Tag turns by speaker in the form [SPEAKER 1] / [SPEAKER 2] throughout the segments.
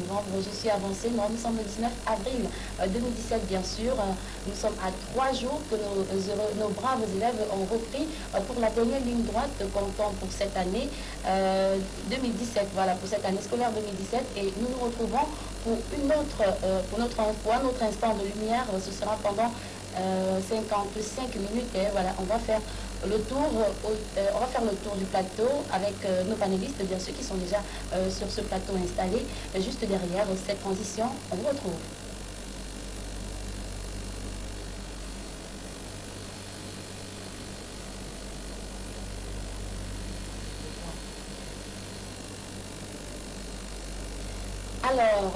[SPEAKER 1] novembre, je suis avancée. Non, nous sommes le 19 avril 2017, bien sûr. Nous sommes à 3 jours que nos braves élèves ont repris pour la dernière ligne droite comptant pour cette année 2017. Voilà, pour cette année scolaire 2017. Et nous nous retrouvons pour un autre instant de lumière. Ce sera pendant 55 minutes. Et voilà, on va faire le tour, du plateau avec nos panélistes, bien sûr, qui sont déjà sur ce plateau installé. Juste derrière cette transition, on vous retrouve. Alors,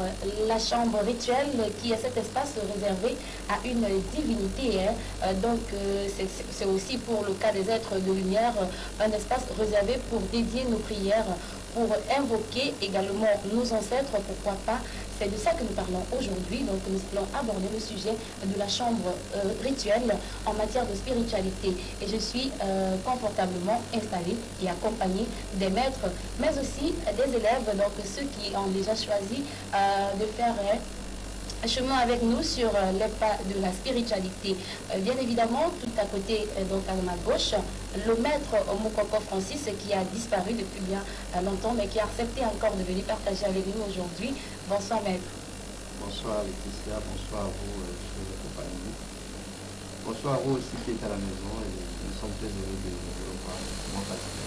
[SPEAKER 1] la chambre rituelle, qui est cet espace réservé à une divinité, hein. C'est aussi pour le cas des êtres de lumière, un espace réservé pour dédier nos prières, pour invoquer également nos ancêtres, pourquoi pas. C'est de ça que nous parlons aujourd'hui. Donc nous allons aborder le sujet de la chambre rituelle en matière de spiritualité. Et je suis confortablement installée et accompagnée des maîtres, mais aussi des élèves, donc ceux qui ont déjà choisi de faire chemin avec nous sur les pas de la spiritualité. Bien évidemment, tout à côté, donc à ma gauche, le maître Mokoko Francis, qui a disparu depuis bien longtemps, mais qui a accepté encore de venir partager avec nous aujourd'hui. Bonsoir, maître.
[SPEAKER 2] Bonsoir, Laetitia. Bonsoir à vous, chers compagnons. Bonsoir à vous aussi qui êtes à la maison. Et nous sommes très heureux de vous revoir. Comment vas-tu?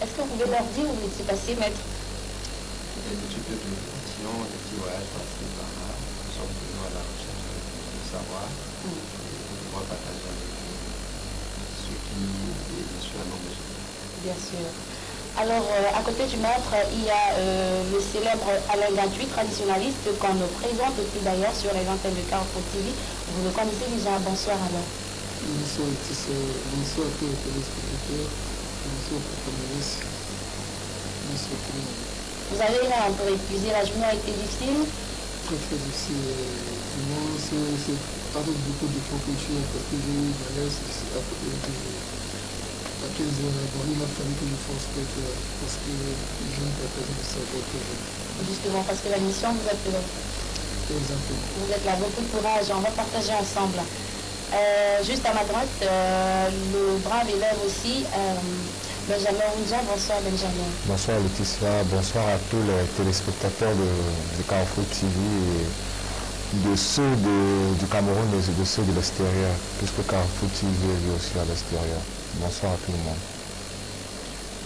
[SPEAKER 1] Est-ce que vous pouvez leur dire où vous étiez passé, maître?
[SPEAKER 2] Des petites réflexions, des petits voyages par-ci par-là. Nous sommes toujours à la recherche de savoir. Et de pouvoir partager avec ceux qui, bien sûr, en ont besoin.
[SPEAKER 1] Bien sûr. Alors, à côté du maître, il y a le célèbre Alain Gantuy, traditionnaliste, qu'on nous présente aussi d'ailleurs sur les antennes de Carrefour TV. Vous le connaissez déjà. Bonsoir Alain.
[SPEAKER 3] Bonsoir Laetitia, bonsoir à tous les téléspectateurs, bonsoir aux panélistes, bonsoir tout le monde.
[SPEAKER 1] Vous avez là un peu épuisé, la journée a été difficile?
[SPEAKER 3] Très très difficile. Moi, c'est avec beaucoup d'efforts que je fais parce que j'ai eu une alerte à 15 heures. Bon, il a fallu que je force quelque parce que je ne peux pas de savoir que
[SPEAKER 1] Justement, parce que la mission, vous êtes là.
[SPEAKER 3] Exactement.
[SPEAKER 1] Vous êtes là, beaucoup de courage, on va partager ensemble. Juste à ma droite, le brave élève aussi, Benjamin Ounja. Bonsoir Benjamin.
[SPEAKER 4] Bonsoir Laetitia, bonsoir à tous les téléspectateurs de Carrefour TV et de ceux du Cameroun et de ceux de l'extérieur, puisque Carrefour TV est aussi à l'extérieur. Bonsoir à tout le monde.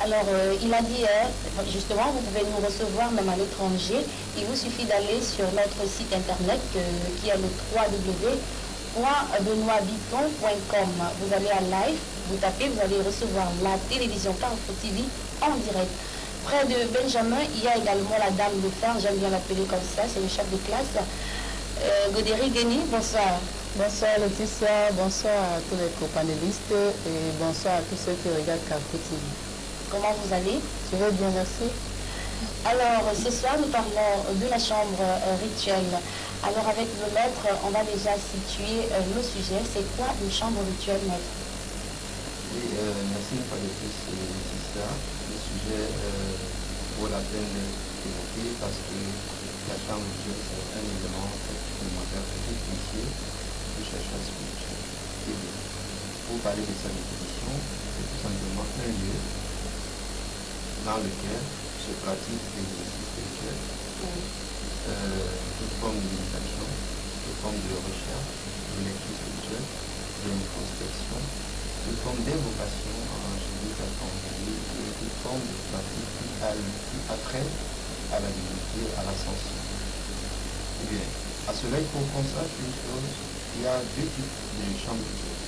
[SPEAKER 1] Alors, il a dit, justement, vous pouvez nous recevoir même à l'étranger. Il vous suffit d'aller sur notre site internet qui est le www.benoitbiton.com. Vous allez à live, vous tapez, vous allez recevoir la télévision Carrefour TV en direct. Près de Benjamin, il y a également la dame de fer, j'aime bien l'appeler comme ça, c'est le chef de classe. Godéry Guény, bonsoir.
[SPEAKER 5] Bonsoir Laetitia, bonsoir à tous les co-panélistes et bonsoir à tous ceux qui regardent Carrefour TV.
[SPEAKER 1] Comment vous allez?
[SPEAKER 5] Je vais bien, merci.
[SPEAKER 1] Alors, ce soir, nous parlons de la chambre rituelle. Alors, avec le maître, on va déjà situer le sujet. C'est quoi une chambre rituelle, maître?
[SPEAKER 2] Et merci une fois de plus, Laetitia. Le sujet vaut la peine d'évoquer parce que la chambre rituelle, c'est un élément supplémentaire pour tout initié du chercheur spirituel. Et pour parler de sa définition, c'est tout simplement un lieu dans lequel se pratique l'exercice spirituel, toute forme de méditation, toute forme de recherche, de lecture spirituelle, de introspection, toute forme d'invocation angélique, et toute forme de pratique qui a trait à la divinité, à l'ascension. Eh bien, à cela, il faut qu'on sache une chose, il y a deux types de chambres rituelles.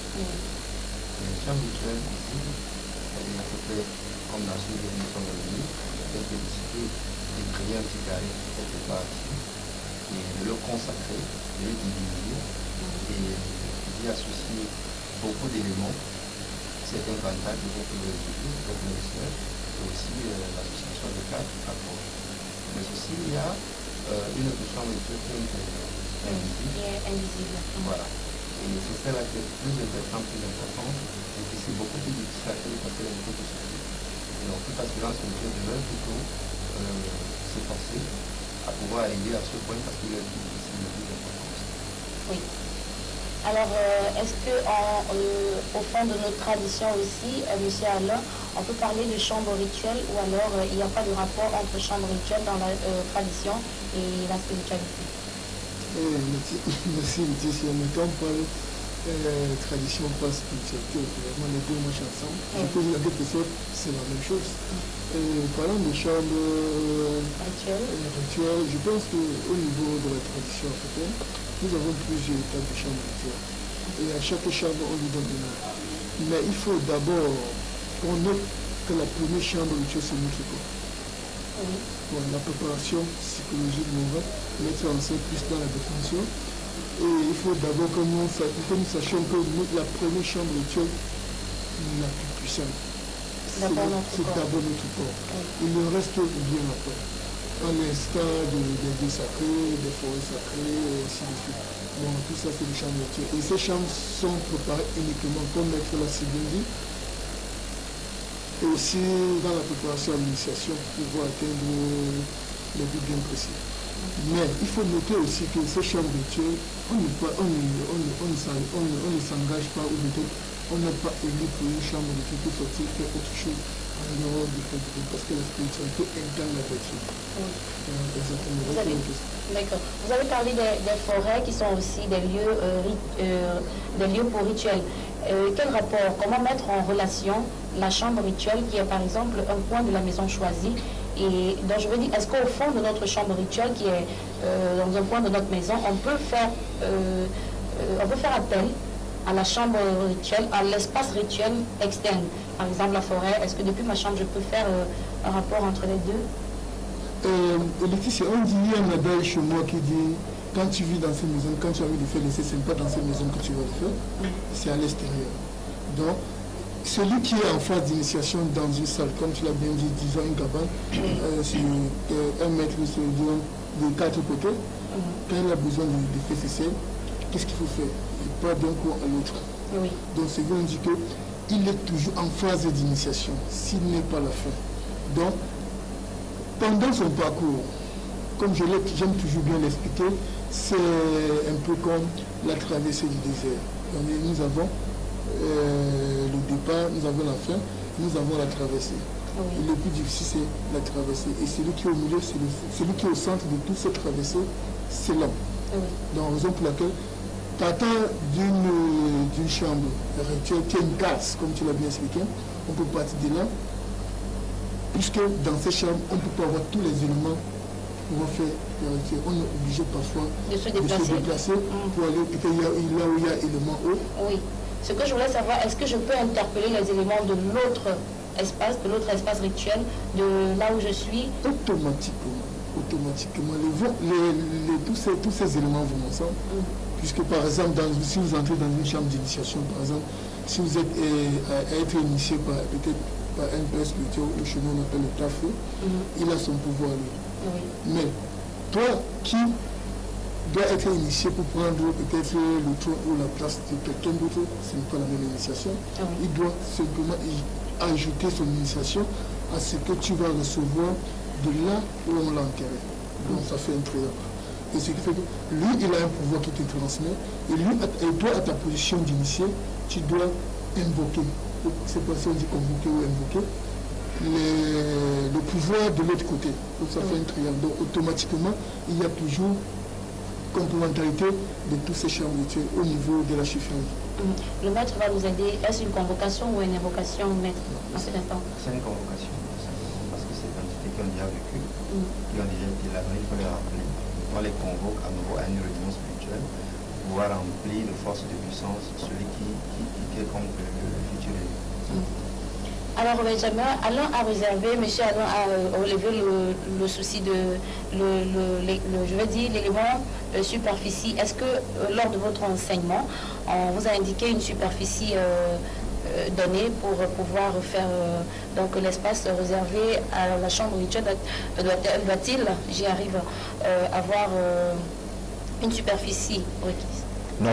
[SPEAKER 2] Les chambres rituelles visibles, c'est-à-dire à peu près comme dans ce que nous sommes venus, avec des disciplines, des créer un petit carré quelque part ici, et de le consacrer, de le diviniser, et d'y associer beaucoup d'éléments, certains vantages de votre religieux, votre ministère, et aussi l'association de quatre approches. Mais aussi, il y a une autre chambre rituelle qui est invisible. Voilà. Et c'est celle-là qui est plus intéressante, plus importante, et qui c'est beaucoup plus difficile à faire parce qu'elle est beaucoup plus subtile. Et donc, toute assurance spirituelle devrait plutôt s'efforcer à pouvoir arriver à ce point parce qu'il est difficile de plus d'importance.
[SPEAKER 1] Oui. Alors, est-ce qu'au fond de nos traditions aussi, Monsieur Alain, on peut parler de chambre rituelle ou alors il n'y a pas de rapport entre chambre rituelle dans la tradition et la spiritualité?
[SPEAKER 3] Merci, Laetitia. Mais quand on parle tradition, pas spiritualité, vraiment les deux marchent ensemble. Je peux dire en quelque sorte, c'est la même chose. Parlant de chambre rituelle, je pense qu'au niveau de la tradition africaine, nous avons plusieurs étapes de chambre rituelle. Et à chaque chambre, on lui donne un nom. Mais il faut d'abord qu'on note que la première chambre rituelle, c'est notre corps. Bon, la préparation psychologique, on va mettre en scène plus dans la définition. Et il faut d'abord que nous sachions que la première chambre rituelle, la plus puissante, c'est d'abord notre corps. Il le reste bien après. À l'instar des sacrés, des forêts sacrées, et ainsi de suite. Bon, tout ça, c'est des chambres rituelles. Et ces chambres sont préparées uniquement, comme Maître l'a si bien dit, et aussi dans la préparation à l'initiation pour pouvoir atteindre les buts bien précis. Mais il faut noter aussi que ces chambres rituelles, on ne s'engage pas ou peut-être on n'est pas élu pour une chambre rituelle pour sortir faire autre chose en dehors du fait parce que la spiritualité incarne la vertu. Exactement.
[SPEAKER 1] D'accord. Vous avez parlé des forêts qui sont aussi des lieux pour rituels. Quel rapport, comment mettre en relation la chambre rituelle qui est par exemple un coin de la maison choisie et donc je veux dire, est-ce qu'au fond de notre chambre rituelle qui est dans un coin de notre maison, on peut faire appel à la chambre rituelle, à l'espace rituel externe. Par exemple la forêt, est-ce que depuis ma chambre je peux faire un rapport entre les deux?
[SPEAKER 3] Laetitia, on dit, il y a un adage chez moi qui dit quand tu vis dans ces maisons, quand tu as envie de faire l'essai, ce n'est pas dans ces maisons que tu vas le faire, c'est à l'extérieur. Donc, celui qui est en phase d'initiation dans une salle, comme tu l'as bien dit, disons une cabane, sur 1 mètre de 4 côtés, quand il a besoin de faire ses selles, qu'est-ce qu'il faut faire? Il part d'un coin à l'autre.
[SPEAKER 1] Oui.
[SPEAKER 3] Donc, c'est qu'on dit qu'il est toujours en phase d'initiation, s'il n'est pas la fin. Donc, pendant son parcours, comme j'aime toujours bien l'expliquer, c'est un peu comme la traversée du désert. Donc, nous avons le départ, nous avons la fin, nous avons la traversée.
[SPEAKER 1] Oui.
[SPEAKER 3] Et le plus difficile, c'est la traversée. Et celui qui est au milieu, celui qui est au centre de toute cette traversée, c'est l'homme.
[SPEAKER 1] Oui.
[SPEAKER 3] Donc, raison pour laquelle, partant d'une chambre rituelle qui est une case, comme tu l'as bien expliqué, on peut partir de là, puisque dans ces chambres, on ne peut pas avoir tous les éléments pour faire le rituel. On est obligé parfois
[SPEAKER 1] de se déplacer
[SPEAKER 3] pour aller là où il y a élément haut.
[SPEAKER 1] Oui. Ce que je voulais savoir, est-ce que je peux interpeller les éléments de l'autre espace rituel, de là où je suis? Automatiquement.
[SPEAKER 3] Tous ces éléments vont ensemble. Puisque par exemple, si vous entrez dans une chambre d'initiation, par exemple, si vous êtes à être initié peut-être par un père spirituel, ou chez nous on appelle le tafou, il a son pouvoir lui.
[SPEAKER 1] Oui.
[SPEAKER 3] Mais toi qui dois être initié pour prendre peut-être le trône ou la place de quelqu'un d'autre, ce n'est pas la même initiation.
[SPEAKER 1] Oui.
[SPEAKER 3] Il doit simplement ajouter son initiation à ce que tu vas recevoir de là où on l'a enterré. Donc ça fait un triangle. Et ce qui fait que lui, il a un pouvoir qui te transmet, et lui, et toi, à ta position d'initié, tu dois invoquer. C'est pas ça on dit convoquer ou invoquer. Le pouvoir de l'autre côté. Donc ça fait un triangle. Donc automatiquement, il y a toujours complémentarité de tous ces chambres rituels au niveau de la chiffrerie.
[SPEAKER 1] Le maître va nous aider. Est-ce une convocation ou une invocation, maître, en cet instant?
[SPEAKER 2] C'est une convocation, parce que c'est des entités qui ont déjà vécu, qui ont déjà été là, il faut les rappeler. On les convoque à nouveau à une réunion spirituelle pour pouvoir remplir de force et de puissance celui qui est contre le futur élu.
[SPEAKER 1] Alors Benjamin, Alain a réservé, M. Alain a relevé le souci de, je vais dire, l'élément superficie. Est-ce que lors de votre enseignement, on vous a indiqué une superficie donnée pour pouvoir faire donc l'espace réservé à la chambre rituelle doit-il, j'y arrive, avoir une superficie requise?
[SPEAKER 4] Non,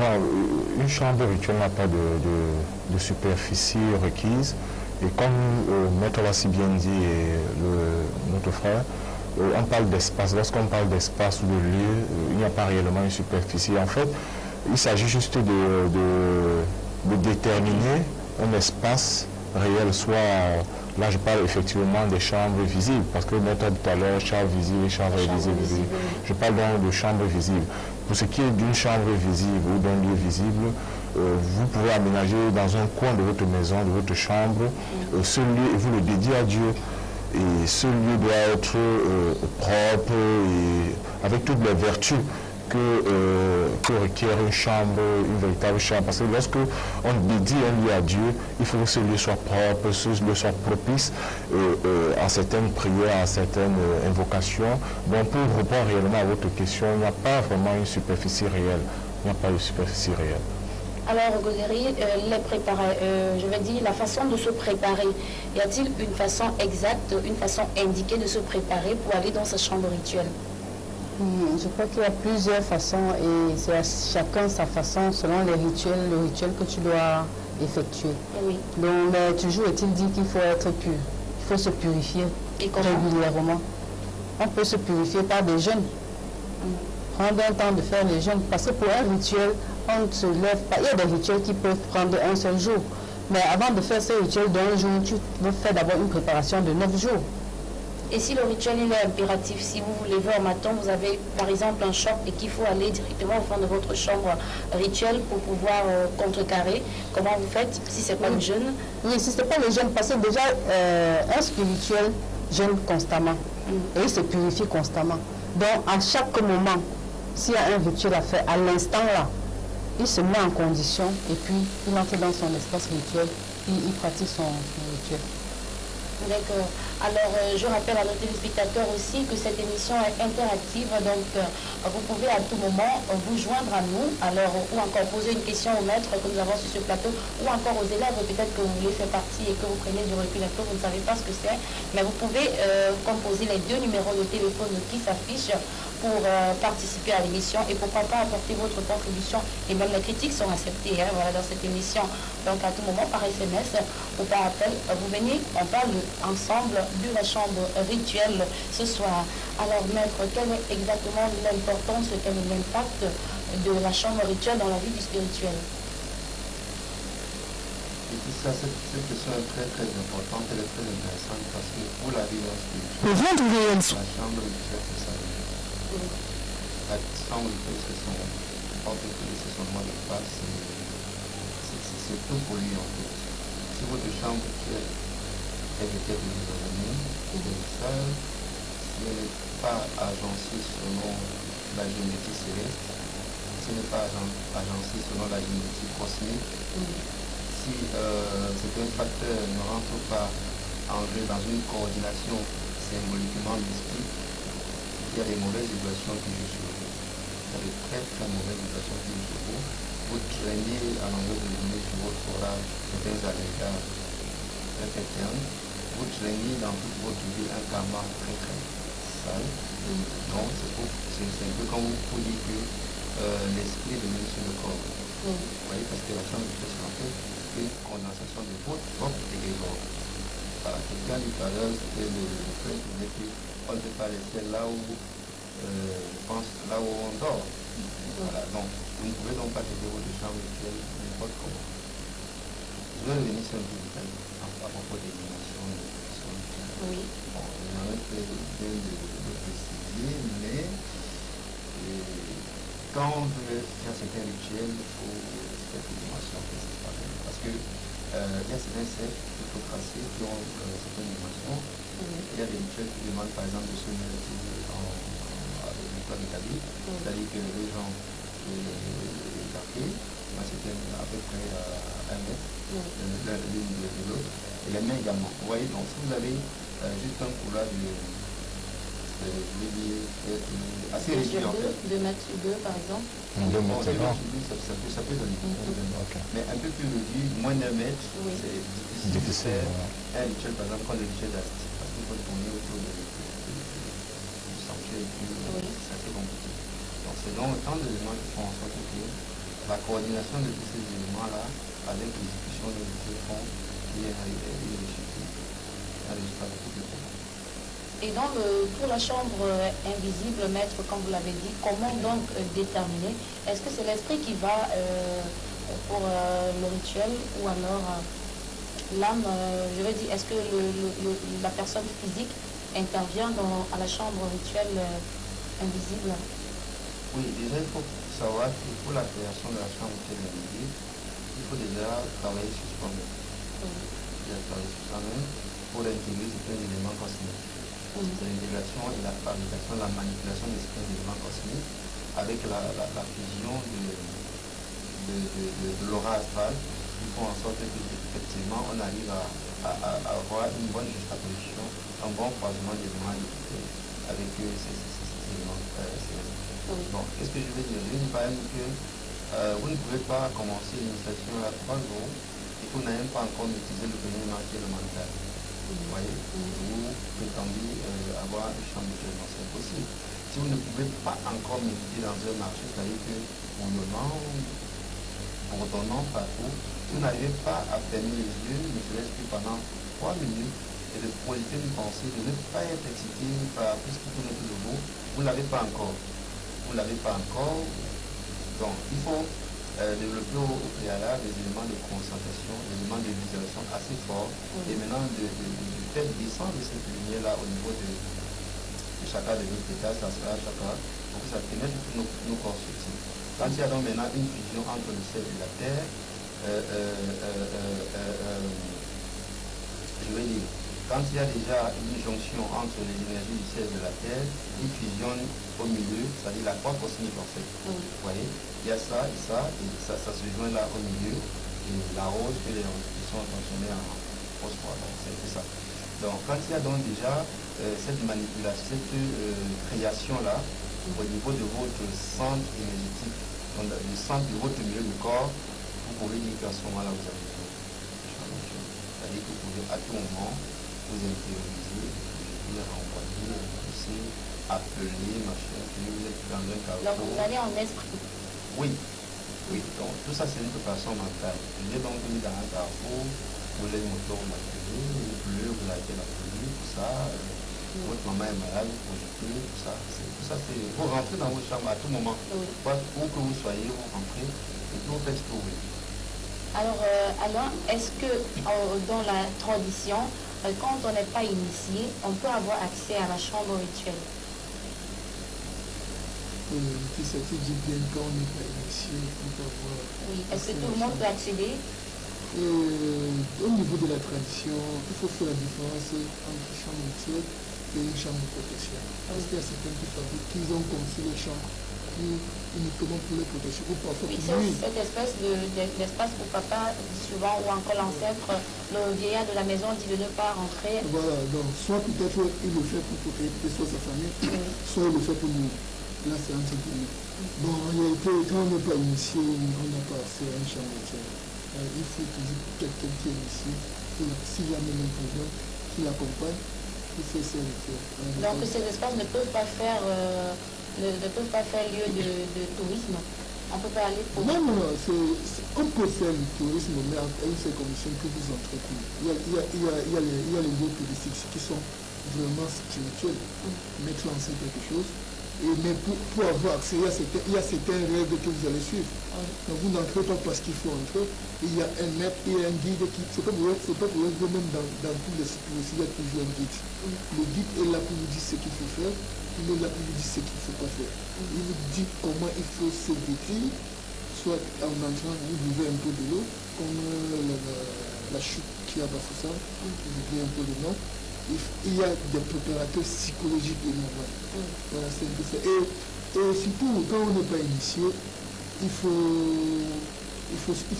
[SPEAKER 4] une chambre rituelle n'a pas de superficie requise. Et comme Maître l'a si bien dit et notre frère, on parle d'espace. Lorsqu'on parle d'espace ou de lieu, il n'y a pas réellement une superficie. En fait, il s'agit juste de déterminer un espace réel, soit, là je parle effectivement des chambres visibles, parce que notre tout à l'heure, chambre visible et chambre invisible. Je parle donc de chambres visibles. Pour ce qui est d'une chambre visible ou d'un lieu visible, vous pouvez aménager dans un coin de votre maison, de votre chambre, ce lieu, et vous le dédiez à Dieu. Et ce lieu doit être propre et avec toutes les vertus que requiert une chambre, une véritable chambre. Parce que lorsque on dédie un lieu à Dieu, il faut que ce lieu soit propre, ce lieu soit propice à certaines prières, à certaines invocations. Donc pour répondre réellement à votre question, il n'y a pas vraiment une superficie réelle. Il n'y a pas de superficie réelle.
[SPEAKER 1] Alors, Godéry, je vais dire la façon de se préparer. Y a-t-il une façon exacte, une façon indiquée de se préparer pour aller dans sa chambre rituelle?
[SPEAKER 5] Je crois qu'il y a plusieurs façons et c'est à chacun sa façon selon le rituel que tu dois effectuer.
[SPEAKER 1] Oui.
[SPEAKER 5] Donc, mais toujours est-il dit qu'il faut être pur, il faut se purifier régulièrement. On peut se purifier par des jeûnes. Prendre un temps de faire les jeûnes, parce que pour un rituel, on ne se lève pas. Il y a des rituels qui peuvent prendre un seul jour. Mais avant de faire ce rituel d'un jour, tu dois faire d'abord une préparation de 9 jours.
[SPEAKER 1] Et si le rituel il est impératif, si vous vous levez un matin, vous avez par exemple un choc et qu'il faut aller directement au fond de votre chambre rituelle pour pouvoir contrecarrer, comment vous faites si ce n'est pas le jeûne?
[SPEAKER 5] Oui, si ce n'est pas le jeûne, parce que déjà un spirituel jeûne constamment et il se purifie constamment. Donc à chaque moment, s'il y a un rituel à faire, à l'instant là, il se met en condition et puis il entre dans son espace rituel, il pratique son rituel.
[SPEAKER 1] D'accord. Alors, je rappelle à nos téléspectateurs aussi que cette émission est interactive, donc vous pouvez à tout moment vous joindre à nous, alors ou encore poser une question au maître que nous avons sur ce plateau, ou encore aux élèves, peut-être que vous voulez faire partie et que vous prenez du recul un peu, vous ne savez pas ce que c'est, mais vous pouvez composer les 2 numéros de téléphone qui s'affichent pour participer à l'émission et pourquoi pas apporter votre contribution, et même les critiques sont acceptées voilà, dans cette émission. Donc à tout moment par SMS ou par appel, vous venez, on parle ensemble de la chambre rituelle ce soir. Alors maître, quelle est exactement l'importance, quel est l'impact de la chambre rituelle dans la vie du spirituel?
[SPEAKER 2] Et puis ça, cette question est très très importante, elle est très intéressante parce que pour la vie spirituelle,
[SPEAKER 3] Le ventre réel.
[SPEAKER 2] la chambre rituelle c'est ça. La chambre rituelle c'est son porte-clés, c'est son mot de passe, c'est tout pour lui en fait. Si votre chambre rituelle est peut-être désordonnée, sale, si elle n'est pas agencée selon la géométrie céleste, si elle n'est pas agencée selon la géométrie cosmique, si certains facteurs ne rentrent pas en jeu dans une coordination symboliquement mystique, il y a des mauvaises vibrations qui jouent sur vous. Il y a de très très mauvaises vibrations qui jouent sur vous. Vous traînez à longueur de journée sur votre orage certains agrégats internes. Vous traînez dans toute votre vie un karma très très sale. Donc c'est un peu comme pour dire que l'esprit domine sur le corps. Vous voyez, parce que la chambre c'est en fait une condensation de votre propre égrégore. Quelqu'un dit tout à l'heure, c'était le fait qu'on ne peut pas laisser là où on dort. Voilà, donc vous ne pouvez donc pas traiter votre chambre rituelle n'importe comment. Je vais revenir sur un peu de détail à propos des dimensions de la chambre rituelle.
[SPEAKER 1] Oui.
[SPEAKER 2] Bon, il y en a bien de préciser, mais quand on veut faire certains rituels, il faut cette dimension précise par exemple. Parce que il y a certains cercles qu'il faut tracer qui ont certaines dimensions. Il y a des rituels qui demandent par exemple de se mettre avec l'étoile de David, c'est-à-dire que les gens écartés, c'était à peu près à 1 mètre l'une de l'autre, et les mains également. Vous voyez, donc si vous avez juste un couloir de je vais dire, assez réduit en fait.
[SPEAKER 1] 2 mètres sur 2 par exemple.
[SPEAKER 4] 2 mètres, c'est grand.
[SPEAKER 2] Ça peut donner. Mais un peu plus réduit, moins d'1 mètre, c'est difficile de faire un rituel, par exemple, comme le rituel d'Asti, parce qu'il faut tourner autour du sanctuaire et puis c'est assez compliqué. Donc c'est donc autant d'éléments qui font en sorte que la coordination de tous ces éléments-là, avec l'exécution de rituels font qu'il y ait un résultat beaucoup plus profond.
[SPEAKER 1] Et donc, pour la chambre invisible, maître, comme vous l'avez dit, comment donc déterminer? Est-ce que c'est l'esprit qui va pour le rituel ou alors l'âme, je veux dire, est-ce que la personne physique intervient à la chambre rituelle invisible?
[SPEAKER 2] Oui, déjà, il faut savoir que pour la création de la chambre rituelle invisible, il faut déjà travailler sur soi-même. Déjà travailler sur soi-même pour intégrer certains éléments cosmiques. L'intégration et la fabrication, la manipulation de certains éléments cosmiques avec la fusion de l'aura astrale qui font en sorte que effectivement on arrive à avoir une bonne juxtaposition, un bon croisement d'éléments avec ces éléments célestes. Bon, qu'est-ce que je veux dire? Je veux dire par exemple que vous ne pouvez pas commencer l'initiation à 3 jours et que vous n'avez pas encore maîtrisé le premier qui est le mental. Vous voyez, vous prétendez avoir une chambre de jugement, c'est impossible. Si vous ne pouvez pas encore méditer dans un marché, c'est-à-dire que bourdonnant partout, si vous n'arrivez pas à fermer les yeux, ne serait-ce que pendant 3 minutes, et de projeter une pensée, de ne pas être excité par tout ce qui tourne autour de vous, vous ne l'avez pas encore. Vous ne l'avez pas encore. Donc, il faut développer au préalable des éléments de concentration, des éléments de visualisation assez forts, et maintenant de faire descendre cette lumière-là au niveau de chacun de nos pétales, ça sera chacun, pour que ça pénètre tous nos corps subtils. Quand il y a donc maintenant une fusion entre le ciel et la terre, je vais dire, quand il y a déjà une jonction entre les énergies du ciel et de la terre, ils fusionnent au milieu, c'est-à-dire la croix cosmique en fait. Vous voyez, il y a ça et ça se joint là au milieu, et la rose et les roses qui sont transformées en rose croix, donc c'est ça. Donc quand il y a donc déjà cette manipulation, cette création-là, au niveau de votre centre énergétique, donc le centre de votre milieu de corps, vous pouvez dire qu'à ce moment-là vous avez besoin. C'est-à-dire que vous pouvez à tout moment vous intérioriser, renvoyer, pousser, appeler, machin, vous êtes dans un carrefour.
[SPEAKER 1] Donc vous allez en esprit.
[SPEAKER 2] Oui, donc tout ça c'est une préparation mentale. Vous êtes donc venu dans un carrefour, vous avez le moteur, vous l'appelez, il pleut, vous l'avez appelé, tout ça, votre maman est malade, vous projetez, tout ça c'est, vous rentrez dans votre chambre à tout moment. Où que vous soyez, vous rentrez et vous faites ce que vous voulez.
[SPEAKER 1] Alors, Alain, est-ce que dans la tradition, quand on n'est pas initié, on peut avoir accès à la chambre rituelle?
[SPEAKER 3] Ça te dit bien quand on n'est pas initié, on peut avoir...
[SPEAKER 1] Oui, est-ce que tout le monde peut accéder?
[SPEAKER 3] Au niveau de la tradition, il faut faire la différence entre chambre rituelle et une chambre de protection. Parce qu'il y a certaines qui ont conçu les chambres uniquement pour les protection. Ou parfois
[SPEAKER 1] oui,
[SPEAKER 3] pour lui.
[SPEAKER 1] Cette espèce d'espace où papa dit souvent, ou encore l'ancêtre, le vieillard de la maison dit de ne pas rentrer.
[SPEAKER 3] Voilà, donc soit peut-être il le fait pour protéger soit sa famille, soit il le fait pour nous. Là, c'est un petit peu. Bon, en réalité, quand on n'est pas initié, on n'a pas accès à une chambre rituelle. Il faut toujours quelqu'un qui est initié, s'il y a même un problème, qui l'accompagne, qui fait ses rituels.
[SPEAKER 1] Donc ces espaces ne peuvent pas faire lieu de tourisme. On peut pas aller pour...
[SPEAKER 3] Non, on peut faire le tourisme, mais à une seule condition que vous entretenez. Il y a les lieux touristiques qui sont vraiment spirituels, mettre en scène quelque chose. Mais pour avoir accès, il y a certaines règles que vous allez suivre. Donc vous n'entrez pas parce qu'il faut entrer. Il y a un maître et un guide qui... C'est pas pour être même dans tous les sites, il y a toujours un guide. Le guide est là pour vous dire ce qu'il faut faire. Il est là pour vous dire ce qu'il ne faut pas faire. Il vous dit comment il faut se vêtir. Soit en entrant, vous buvez un peu de l'eau, comme la chute qui a à Bafoussam, vous buvez un peu de l'eau. Il y a des préparateurs psychologiques et moraux. Voilà, c'est un peu ça. Et surtout, quand on n'est pas initié, il faut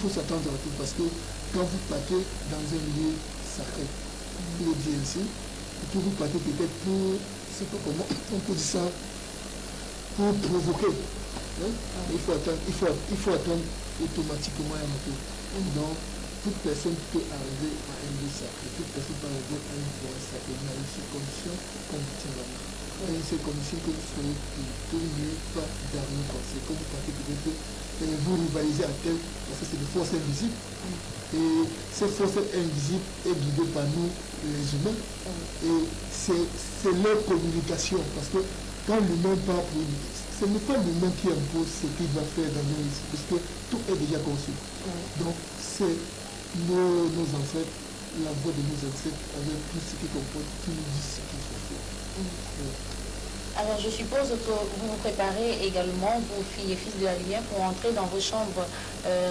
[SPEAKER 3] s'attendre à tout. Parce que quand vous partez dans un lieu sacré, il est dit ainsi, et que vous partez peut-être pour, je ne sais pas comment on peut dire ça, pour provoquer. Hein? Il faut attendre automatiquement un peu. Donc, toute personne peut arriver à un lieu sacré, toute personne peut arriver à une voie sacrée, mais à une seule condition, qu'on tient la main. C'est comme si que vous soyez plutôt mieux pas dernier conseil. Comme vous partez peut-être vous rivalisez à tel, parce que c'est des forces invisibles. Et ces forces invisibles est guidée par nous, les humains. Et c'est leur communication. Parce que quand l'humain part pour ce n'est pas l'humain qui impose ce qu'il va faire dans nos vies, parce que tout est déjà conçu. Donc c'est nos ancêtres, la voix de nos ancêtres, avec tout ce qui comporte, qui nous dit ce qu'il faut faire.
[SPEAKER 1] Alors je suppose que vous vous préparez également, vos filles et fils de la lumière, pour entrer dans vos chambres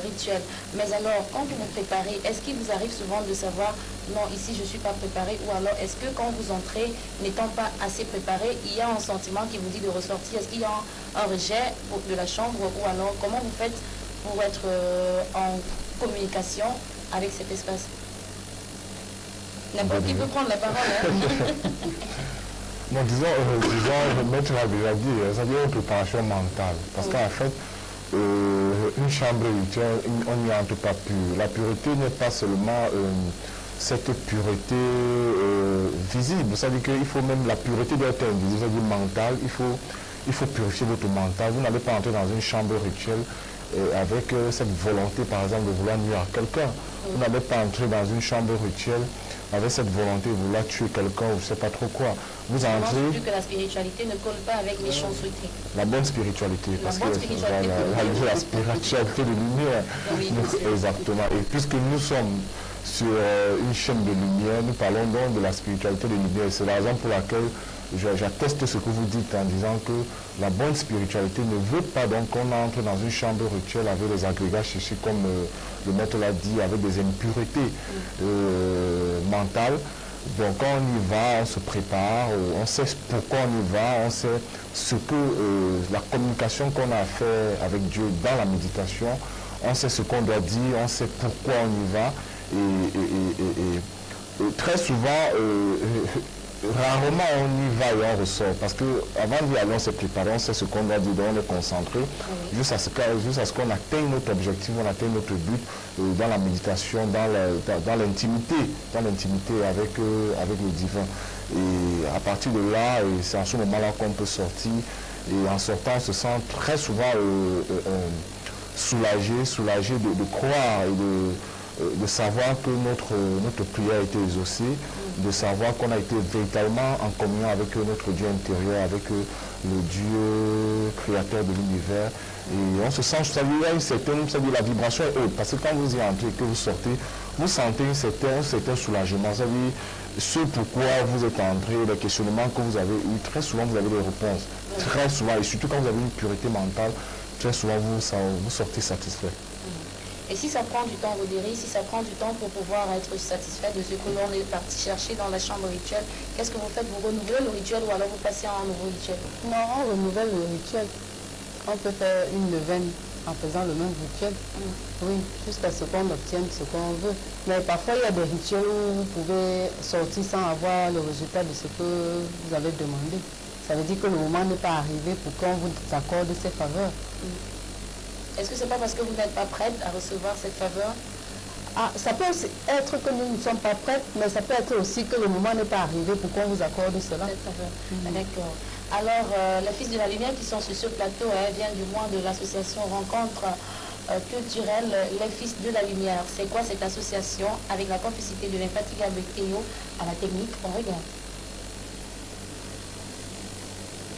[SPEAKER 1] rituelles. Mais alors, quand vous vous préparez, est-ce qu'il vous arrive souvent de savoir, non, ici je ne suis pas préparé, ou alors est-ce que quand vous entrez, n'étant pas assez préparé, il y a un sentiment qui vous dit de ressortir? Est-ce qu'il y a un rejet de la chambre, ou alors comment vous faites pour être en communication avec cet espace? N'importe qui peut prendre la parole.
[SPEAKER 4] Bon, disons, le maître l'a déjà dit, c'est-à-dire une préparation mentale. Parce qu'en fait, une chambre rituelle, on n'y entre pas pur. La pureté n'est pas seulement cette pureté visible. C'est-à-dire qu'il faut même la pureté d'être invisible, c'est-à-dire mentale. Il faut purifier votre mental. Vous n'allez pas entrer dans une chambre rituelle avec cette volonté, par exemple, de vouloir nuire à quelqu'un. Vous n'allez pas entrer dans une chambre rituelle avec cette volonté de vouloir tuer quelqu'un ou je ne sais pas trop quoi. Vous entrez...
[SPEAKER 1] Plus que la spiritualité ne colle pas avec les choses souhaitées.
[SPEAKER 4] La bonne spiritualité, parce que la spiritualité de lumière.
[SPEAKER 1] Oui,
[SPEAKER 4] exactement. Et puisque nous sommes sur une chaîne de lumière, nous parlons donc de la spiritualité de lumière. C'est la raison pour laquelle j'atteste ce que vous dites en disant que la bonne spiritualité ne veut pas donc qu'on entre dans une chambre rituelle avec des agrégats chichis comme le maître l'a dit, avec des impuretés mentales. Donc quand on y va, on se prépare, on sait pourquoi on y va, on sait ce que la communication qu'on a à faire avec Dieu dans la méditation, on sait ce qu'on doit dire, on sait pourquoi on y va. Et très souvent, rarement on y va et on ressort, parce qu'avant d'y aller, on s'est préparé, on sait ce qu'on doit dire, on est concentré, jusqu'à ce qu'on atteigne notre objectif, on atteigne notre but dans la méditation, dans l'intimité avec le divin. Et à partir de là, c'est à ce moment-là qu'on peut sortir, et en sortant, on se sent très souvent soulagé de croire et de savoir que notre prière a été exaucée, de savoir qu'on a été véritablement en communion avec notre Dieu intérieur, avec le Dieu créateur de l'univers. Et on se sent, il y a une certaine, la vibration est haute, parce que quand vous y entrez et que vous sortez, vous sentez un certain soulagement. C'est-à-dire, ce pourquoi vous êtes entré, les questionnements que vous avez eus, très souvent vous avez des réponses. Très souvent, et surtout quand vous avez une pureté mentale, très souvent vous sortez satisfait.
[SPEAKER 1] Et si ça prend du temps, Rodéry, si ça prend du temps pour pouvoir être satisfait de ce que l'on est parti chercher dans la chambre rituelle, qu'est-ce que vous faites? Vous renouvelez le rituel ou alors vous passez à un nouveau rituel?
[SPEAKER 5] Non, on renouvelle le rituel. On peut faire une neuvaine en faisant le même rituel. Oui, jusqu'à ce qu'on obtienne ce qu'on veut. Mais parfois, il y a des rituels où vous pouvez sortir sans avoir le résultat de ce que vous avez demandé. Ça veut dire que le moment n'est pas arrivé pour qu'on vous accorde ces faveurs.
[SPEAKER 1] Est-ce que ce n'est pas parce que vous n'êtes pas prête à recevoir cette faveur?
[SPEAKER 5] Ça peut être que nous ne sommes pas prêtes, mais ça peut être aussi que le moment n'est pas arrivé pour qu'on vous accorde cela.
[SPEAKER 1] Cette faveur. D'accord. Alors, les Fils de la Lumière qui sont sur ce plateau viennent du moins de l'association Rencontre culturelle Les Fils de la Lumière. C'est quoi cette association avec la complicité de l'infatigable Théo à la technique? On regarde.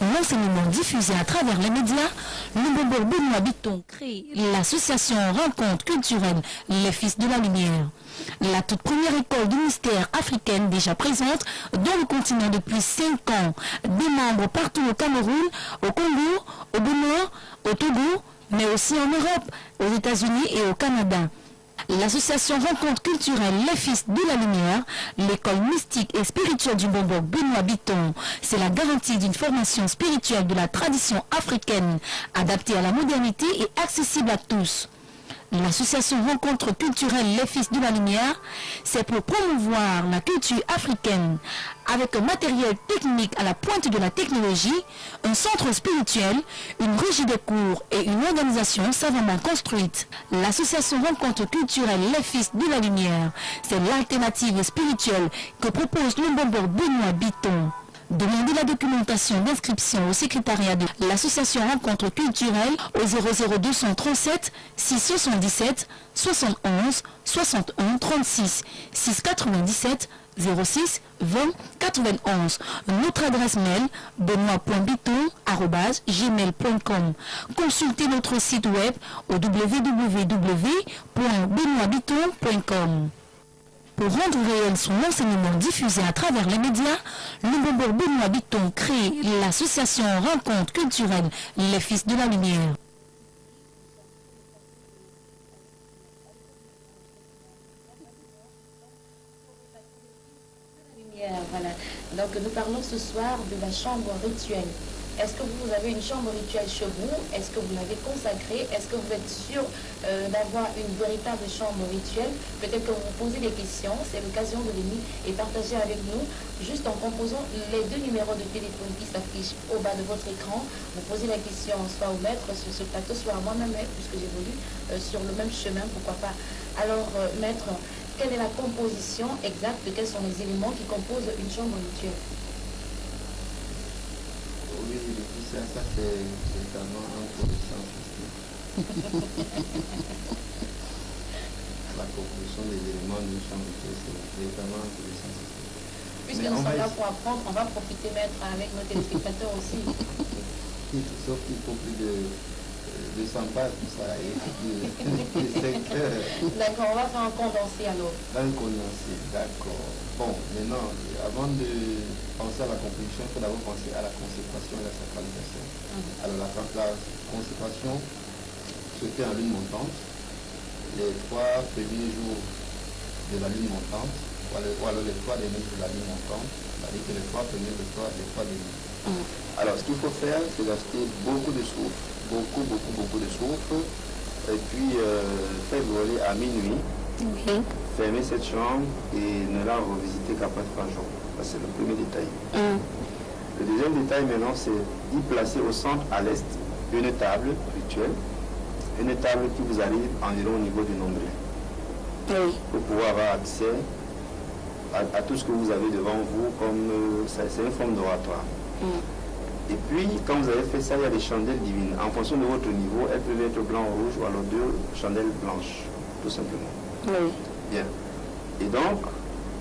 [SPEAKER 6] L'enseignement diffusé à travers les médias, le Bobo Benoît Biton crée l'association Rencontre culturelle Les Fils de la Lumière. La toute première école du mystère africaine déjà présente dans le continent depuis 5 ans. Des membres partout au Cameroun, au Congo, au Bénin, au Togo, mais aussi en Europe, aux États-Unis et au Canada. L'association Rencontre culturelle Les Fils de la Lumière, l'école mystique et spirituelle du Bobo Benoît Biton, c'est la garantie d'une formation spirituelle de la tradition africaine, adaptée à la modernité et accessible à tous. L'association Rencontre culturelle Les Fils de la Lumière, c'est pour promouvoir la culture africaine avec un matériel technique à la pointe de la technologie, un centre spirituel, une régie de cours et une organisation savamment construite. L'association Rencontre culturelle Les Fils de la Lumière, c'est l'alternative spirituelle que propose le Bobo Benoît Biton. Demandez la documentation d'inscription au secrétariat de l'association Rencontre culturelle au 00237 677 71 61 36 697 06 20 91. Notre adresse mail benoît.biton@gmail.com. Consultez notre site web au www.benoîtbiton.com. Pour rendre réel son enseignement diffusé à travers les médias, le Bobo Benoît Biton crée l'association Rencontre culturelle Les Fils de la Lumière.
[SPEAKER 1] Voilà. Donc nous parlons ce soir de la chambre rituelle. Est-ce que vous avez une chambre rituelle chez vous? Est-ce que vous l'avez consacrée? Est-ce que vous êtes sûr d'avoir une véritable chambre rituelle? Peut-être que vous vous posez des questions. C'est l'occasion de venir et partager avec nous, juste en composant les 2 numéros de téléphone qui s'affichent au bas de votre écran. Vous posez la question soit au maître sur ce plateau, soit à moi-même, puisque j'évolue sur le même chemin, pourquoi pas. Alors, maître, quelle est la composition exacte? Quels sont les éléments qui composent une chambre rituelle?
[SPEAKER 2] Oui, tout ça, c'est vraiment un connaissance ici. La composition des éléments d'une chambre rituelle, c'est vraiment un connaissance ici.
[SPEAKER 1] Puisque nous sommes là pour apprendre, on va profiter, maître, avec nos téléspectateurs aussi.
[SPEAKER 2] Sauf qu'il faut plus de 200 pages, tout ça, et de 5 heures.
[SPEAKER 1] D'accord, on va faire un condensé alors.
[SPEAKER 2] Un condensé, d'accord. Bon, maintenant, avant de penser à la composition, il faut d'abord penser à la consécration et la sacralisation. Alors, la consécration se fait en lune montante, les 3 premiers jours de la lune montante, ou alors les 3 derniers jours de la lune montante, c'est-à-dire que les 3 premiers, les 3 derniers. Alors, ce qu'il faut faire, c'est d'acheter beaucoup de soufre, beaucoup de soufre, et puis faire brûler à minuit.
[SPEAKER 6] Oui.
[SPEAKER 2] Fermer cette chambre et ne la revisiter qu'après 3 jours. Ça, c'est le premier détail. Le deuxième détail maintenant, c'est d'y placer au centre à l'est une table rituelle, une table qui vous arrive environ au niveau du nombril.
[SPEAKER 6] Oui.
[SPEAKER 2] Pour pouvoir avoir accès à tout ce que vous avez devant vous, comme c'est une forme d'oratoire. Et puis, quand vous avez fait ça, il y a des chandelles divines. En fonction de votre niveau, elles peuvent être blanc ou rouge, ou alors 2 chandelles blanches, tout simplement.
[SPEAKER 6] Oui.
[SPEAKER 2] Bien. Et donc,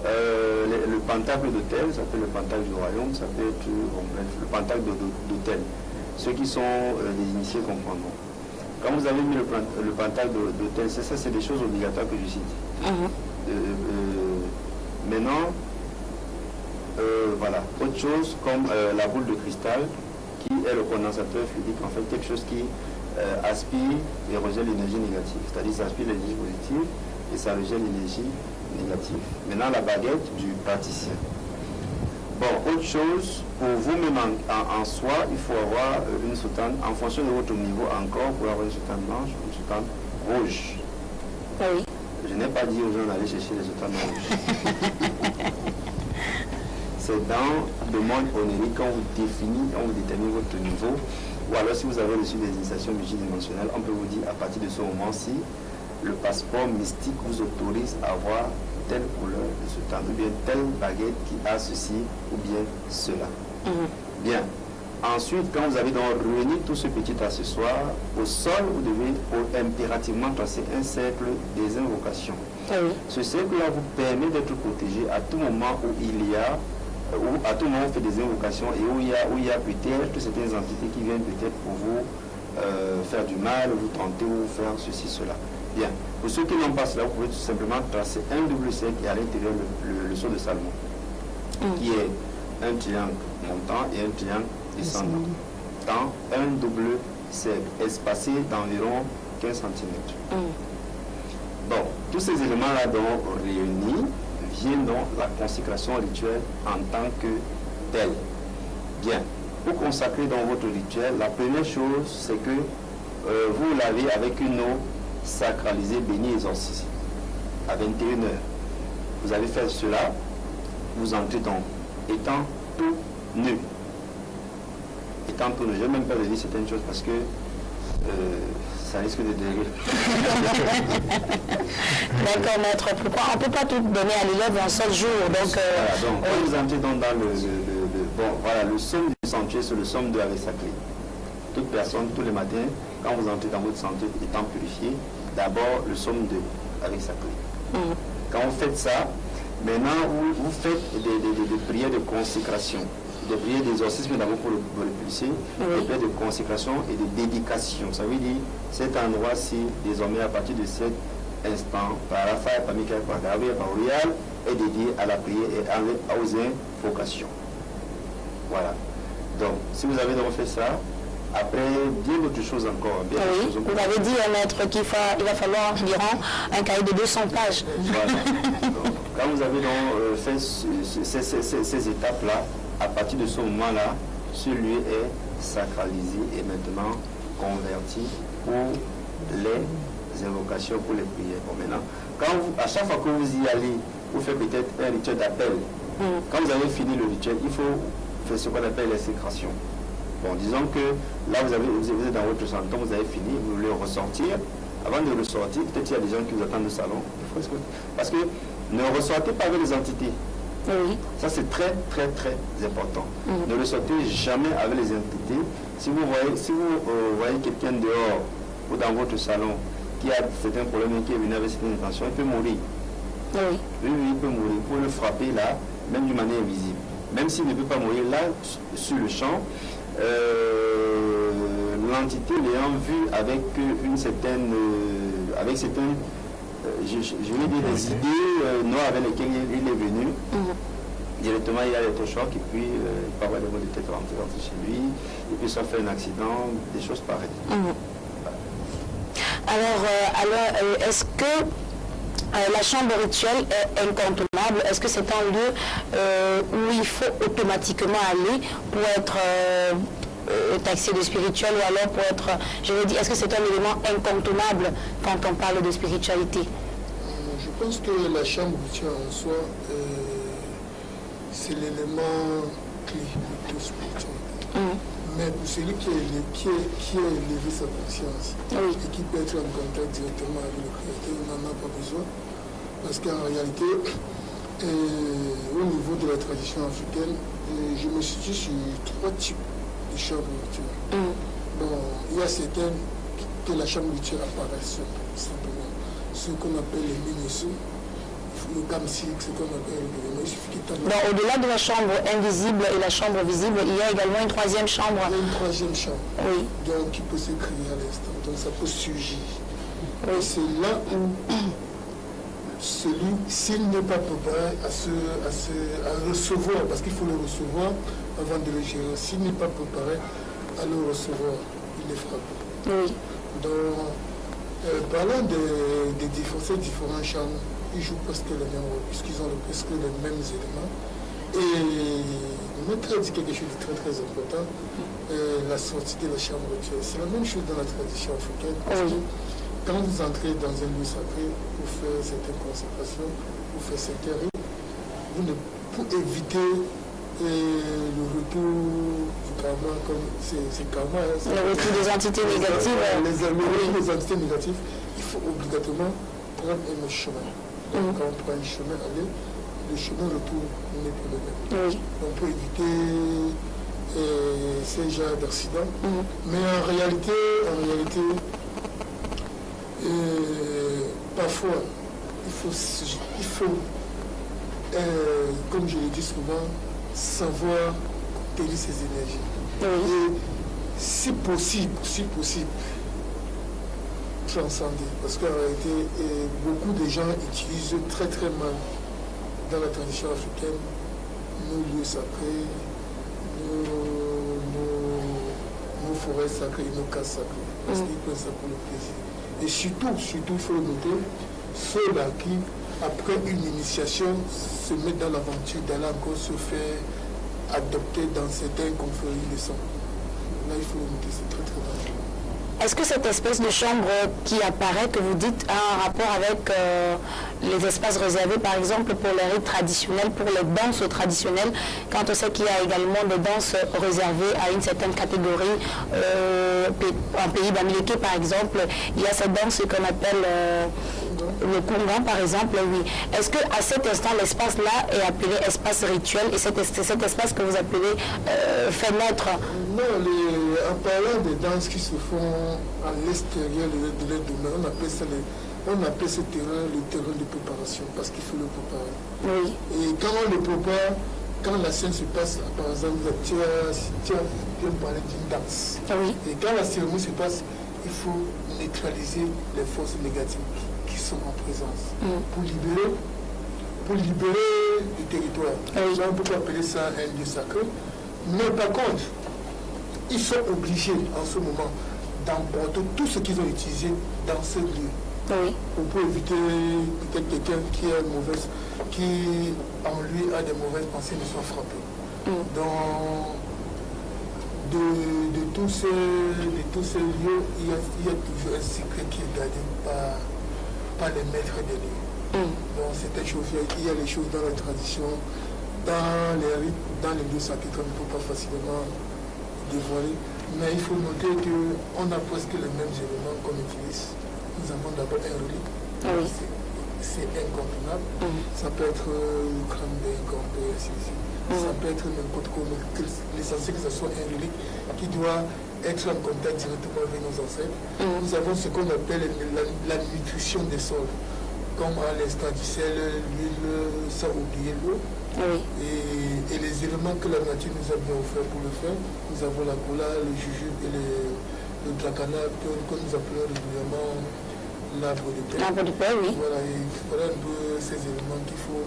[SPEAKER 2] le pentacle d'autel, ça s'appelle le pentacle du royaume, ça peut être le pentacle d'autel. Ceux qui sont des initiés comprendront. Quand vous avez mis le pentacle d'autel, ça, c'est des choses obligatoires que je cite. Maintenant, voilà, autre chose comme la boule de cristal, qui est le condensateur fluidique, en fait quelque chose qui aspire et rejette l'énergie négative, c'est-à-dire ça aspire l'énergie positive et ça rejette l'énergie négative. Maintenant, la baguette du praticien. Bon, autre chose, pour vous-même en soi, il faut avoir une soutane, en fonction de votre niveau encore, pour avoir une soutane blanche, une soutane rouge.
[SPEAKER 6] Oui.
[SPEAKER 2] Je n'ai pas dit aux gens d'aller chercher les soutanes rouges. C'est dans le monde onirique quand vous déterminez votre niveau, ou alors si vous avez reçu des initiations multidimensionnelles, on peut vous dire à partir de ce moment-ci, le passeport mystique vous autorise à avoir telle couleur de soutane, ou bien telle baguette qui a ceci, ou bien cela. Bien. Ensuite, quand vous avez donc réuni tout ce petit accessoire, au sol, vous devez impérativement tracer un cercle des invocations. Ce cercle-là vous permet d'être protégé à tout moment où il y a où à tout moment on fait des invocations et où il y a peut-être certaines entités qui viennent peut-être pour vous faire du mal, vous tenter ou faire ceci, cela. Bien. Pour ceux qui n'ont pas cela, vous pouvez tout simplement tracer un double cercle et à l'intérieur le sceau de Salomon, qui est un triangle montant et un triangle descendant, dans un double cercle espacé d'environ 15 cm. Bon, tous ces éléments-là donc réunis viennent donc la consécration rituelle en tant que telle. Bien, pour consacrer dans votre rituel, la première chose, c'est que vous lavez avec une eau sacralisée, bénie, exorcisée, à 21h. Vous allez faire cela, vous entrez donc, étant tout nu. Étant tout nu, je n'ai même pas de dire certaines choses parce que ça risque de dériver.
[SPEAKER 6] D'accord, maître. Pourquoi on ne peut pas tout donner à l'élève en 7 jours? Donc,
[SPEAKER 2] voilà, donc quand vous entrez dans
[SPEAKER 7] Bon, voilà, le somme du sanctuaire, c'est le somme de avec sa clé. Toute personne, tous les matins, quand vous entrez dans votre sanctuaire étant purifié, d'abord le somme de avec sa clé. Quand vous faites ça, maintenant vous faites des prières de consécration, des prières d'exorcisme d'abord pour le pulser, des prières de consécration et de dédication. Ça veut dire cet endroit-ci, désormais à partir de cet instant, par Raphaël, par Michael, par Gabriel, par Royal, est dédié à la prière et aux invocations. Voilà. Donc, si vous avez donc fait ça, après, bien d'autres choses encore. Bien
[SPEAKER 8] oui, choses vous avez dit, maître, qu'il va falloir environ un cahier de 200 pages.
[SPEAKER 7] Voilà. Donc, quand vous avez donc fait ces étapes-là, à partir de ce moment-là, ce lieu est sacralisé et maintenant converti pour les invocations, pour les prières. Bon, maintenant, à chaque fois que vous y allez, vous faites peut-être un rituel d'appel. Quand vous avez fini le rituel, il faut faire ce qu'on appelle les sécrétions. Bon, disons que là, vous êtes dans votre santon, vous avez fini, vous voulez ressortir. Avant de ressortir, peut-être il y a des gens qui vous attendent au salon. Parce que ne ressortez pas avec les entités.
[SPEAKER 8] Oui. Ça,
[SPEAKER 7] c'est très, très, très important. Ne ressortez jamais avec les entités. Si vous voyez quelqu'un dehors ou dans votre salon qui a certains problèmes et qui est venu avec certaines intentions, il peut mourir.
[SPEAKER 8] Oui.
[SPEAKER 7] Oui, il peut mourir. Vous pouvez le frapper là, même d'une manière invisible. Même s'il ne peut pas mourir là, sur le champ, l'entité l'ayant vu avec une certaine, je vais dire des idées noires avec lesquelles il est venu. Directement, il y a l'électrochoc et puis il peut avoir des maux de tête rentrer chez lui, et puis ça fait un accident, des choses pareilles.
[SPEAKER 8] Alors, est-ce que la chambre rituelle est incontournable? Est-ce que c'est un lieu où il faut automatiquement aller pour être taxé de spirituel, ou alors pour être, je veux dire, est-ce que c'est un élément incontournable quand on parle de spiritualité?
[SPEAKER 3] Je pense que la chambre rituelle en soi, c'est l'élément clé de toute spiritualité. Mais pour celui qui a élevé sa conscience et qui peut être en contact directement avec le Créateur, on n'en a pas besoin. Parce qu'en réalité, au niveau de la tradition africaine, je me situe sur 3 types de chambres rituelles. Bon, il y a certaines que la chambre rituelle apparaît simplement. Ce qu'on appelle les mini-sous, le gamsik, ce qu'on appelle le
[SPEAKER 8] au-delà de la chambre invisible et la chambre visible, il y a également une 3e chambre.
[SPEAKER 3] Il y a une 3e chambre.
[SPEAKER 8] Oui.
[SPEAKER 3] Donc, qui peut se créer à l'instant. Donc, ça peut surgir. Oui. Et c'est là où celui, s'il n'est pas préparé à recevoir, parce qu'il faut le recevoir avant de le gérer, s'il n'est pas préparé à le recevoir, il est frappé.
[SPEAKER 8] Oui.
[SPEAKER 3] Donc, parlant des différents chambres, ils jouent presque le même rôle, puisqu'ils ont presque les mêmes éléments. Et le maître a dit quelque chose de très très important, la sortie de la chambre rituelle. C'est la même chose dans la tradition africaine. Parce que quand vous entrez dans un lieu sacré pour faire certaines consécrations, pour faire certains rites, pour éviter le retour du karma, comme c'est karma.
[SPEAKER 8] Le retour des entités négatives.
[SPEAKER 3] Le retour des entités négatives, il faut obligatoirement prendre un chemin. Donc, quand on prend un chemin aller, le chemin retour n'est plus le même. On peut éviter ces genres d'accidents. Mais en réalité, parfois, il faut comme je le dis souvent, savoir tenir ses énergies. Et si possible, transcender. Parce qu'en réalité, beaucoup de gens utilisent très très mal dans la tradition africaine nos lieux sacrés, nos forêts sacrées, nos cases sacrées. Parce qu'ils prennent ça pour le plaisir. Et surtout, il faut le noter, ceux-là qui, après une initiation, se mettent dans l'aventure d'aller encore se faire adopter dans certains conflits de sang. Là, il faut le noter, c'est très très dangereux.
[SPEAKER 8] Est-ce que cette espèce de chambre qui apparaît, que vous dites, a un rapport avec les espaces réservés, par exemple, pour les rites traditionnels, pour les danses traditionnelles, quand on sait qu'il y a également des danses réservées à une certaine catégorie, en pays d'Amérique, par exemple, il y a cette danse qu'on appelle le Congan, par exemple, oui. Est-ce qu'à cet instant, l'espace-là est appelé espace rituel et cet espace que vous appelez fenêtre?
[SPEAKER 3] Non, en parlant des danses qui se font à l'extérieur de leur domaine, on appelle ce terrain le terrain de préparation parce qu'il faut le préparer.
[SPEAKER 8] Oui.
[SPEAKER 3] Et quand on le prépare, quand la scène se passe, par exemple, tu as parlé d'une danse.
[SPEAKER 8] Oui.
[SPEAKER 3] Et quand la cérémonie se passe, il faut neutraliser les forces négatives qui sont en présence pour libérer le territoire.
[SPEAKER 8] Oui.
[SPEAKER 3] On peut appeler ça un lieu sacré. Mais par contre, ils sont obligés en ce moment d'emporter tout ce qu'ils ont utilisé dans ce lieu.
[SPEAKER 8] Oui.
[SPEAKER 3] Pour éviter peut-être quelqu'un qui en lui a des mauvaises pensées ne soit frappé. Donc, de tous ces lieux, il y a toujours un secret qui est gardé par les maîtres des lieux. Donc, c'est une chose, il y a les choses dans la tradition, dans les rites, dans les lieux sacrés qu'on ne peut pas facilement dévoiler. Mais il faut noter qu'on a presque les mêmes éléments qu'on utilise. Nous avons d'abord un relique.
[SPEAKER 8] Oui.
[SPEAKER 3] C'est incontournable. Ça peut être le crâne d'un grand-père, ça peut être n'importe quoi. L'essentiel que ce soit un relique qui doit être en contact directement avec nos ancêtres. Nous avons ce qu'on appelle la nutrition des sols. Comme à l'instant du sel, l'huile, sans oublier l'eau.
[SPEAKER 8] Oui.
[SPEAKER 3] Et les éléments que la nature nous a bien offert pour le faire, nous avons la cola, le jujube et le dracana que nous appelons régulièrement l'arbre de paix.
[SPEAKER 8] L'arbre de paix, oui.
[SPEAKER 3] Voilà, et voilà un peu ces éléments qu'il faut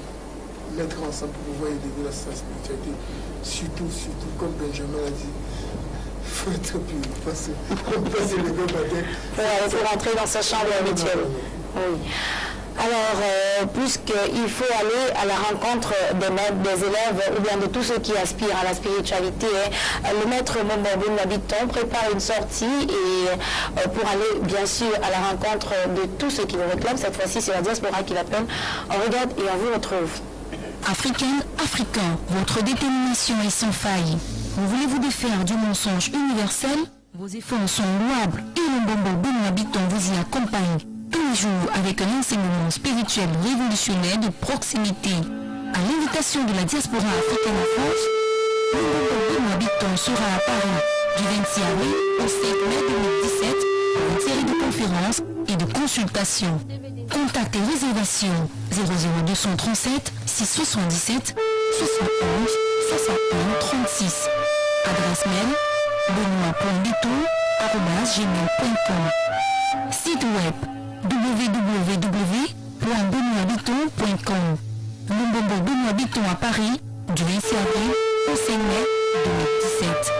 [SPEAKER 3] mettre ensemble pour pouvoir élever la spiritualité. Surtout, comme Benjamin a dit, il faut être pur. Parce que le gars matin.
[SPEAKER 8] Il faut rentrer dans sa chambre habituelle. Oui. Alors, puisqu'il faut aller à la rencontre des maîtres, des élèves ou bien de tous ceux qui aspirent à la spiritualité, le maître Mombombo Nabiton prépare une sortie et pour aller bien sûr à la rencontre de tous ceux qui le réclament. Cette fois-ci, c'est la diaspora qui l'appelle. On regarde et on vous retrouve.
[SPEAKER 6] Africaine, Africain, votre détermination est sans faille. Vous voulez vous défaire du mensonge universel? Vos efforts sont louables et le Mombombo Nabiton vous y accompagne tous les jours avec un enseignement spirituel révolutionnaire de proximité. À l'invitation de la diaspora africaine en France, le Mombombo Nabiton sera à Paris du 26 avril au 5 mai 2017 pour une série de conférences et de consultations. Contact et réservation 00237 677 71 61 36. Adresse mail benoît.bito@gmail.com. Site web www.benoîtbiton.com. Le Mombombo Benoît Biton à Paris du 26 avril au 5 mai 2017.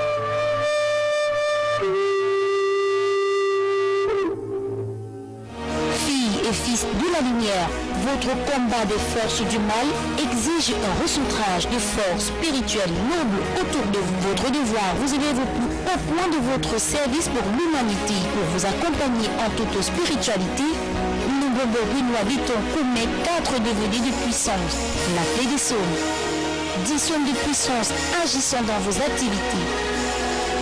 [SPEAKER 6] Fils de la lumière, votre combat des forces du mal exige un recentrage de forces spirituelles nobles autour de votre devoir. Vous élevez au plus haut point de votre service pour l'humanité. Pour vous accompagner en toute spiritualité, le Mombombo Benoît Biton commet 4 DVD de puissance. La clé des saumes. 10 sommes de puissance agissant dans vos activités.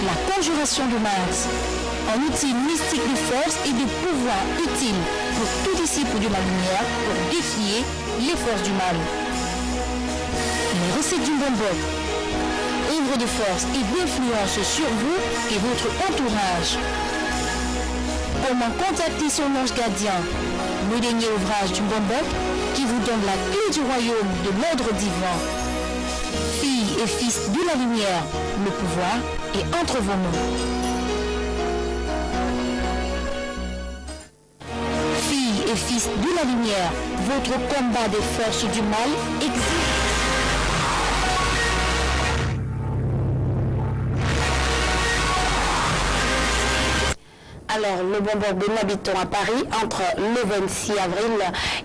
[SPEAKER 6] La conjuration de Mars. Un outil mystique de force et de pouvoir utile pour tout disciple de la lumière pour défier les forces du mal. Les recettes du Mbombo. Œuvre de force et d'influence sur vous et votre entourage. Comment contacter son ange gardien? Le dernier ouvrage du Mbombo qui vous donne la clé du royaume de l'ordre divin. Filles et fils de la lumière, le pouvoir est entre vos mains. Et fils de la lumière, votre combat des forces du mal exige. Alors,
[SPEAKER 8] Alors, le bonbon Benoît Bitton à Paris entre le 26 avril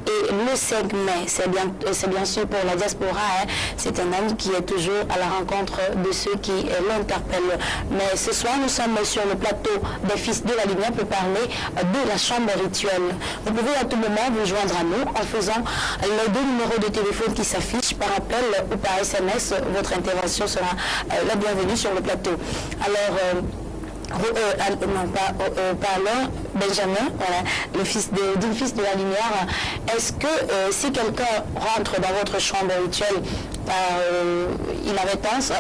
[SPEAKER 8] et le 5 mai. C'est bien sûr pour la diaspora. Hein. C'est un homme qui est toujours à la rencontre de ceux qui l'interpellent. Mais ce soir, nous sommes sur le plateau des Fils de la Lumière pour parler de la chambre rituelle. Vous pouvez à tout moment vous joindre à nous en faisant les 2 numéros de téléphone qui s'affichent par appel ou par SMS. Votre intervention sera la bienvenue sur le plateau. Alors, Alain Benjamin, voilà, le fils de la lumière, est-ce que si quelqu'un rentre dans votre chambre rituelle par inadvertance,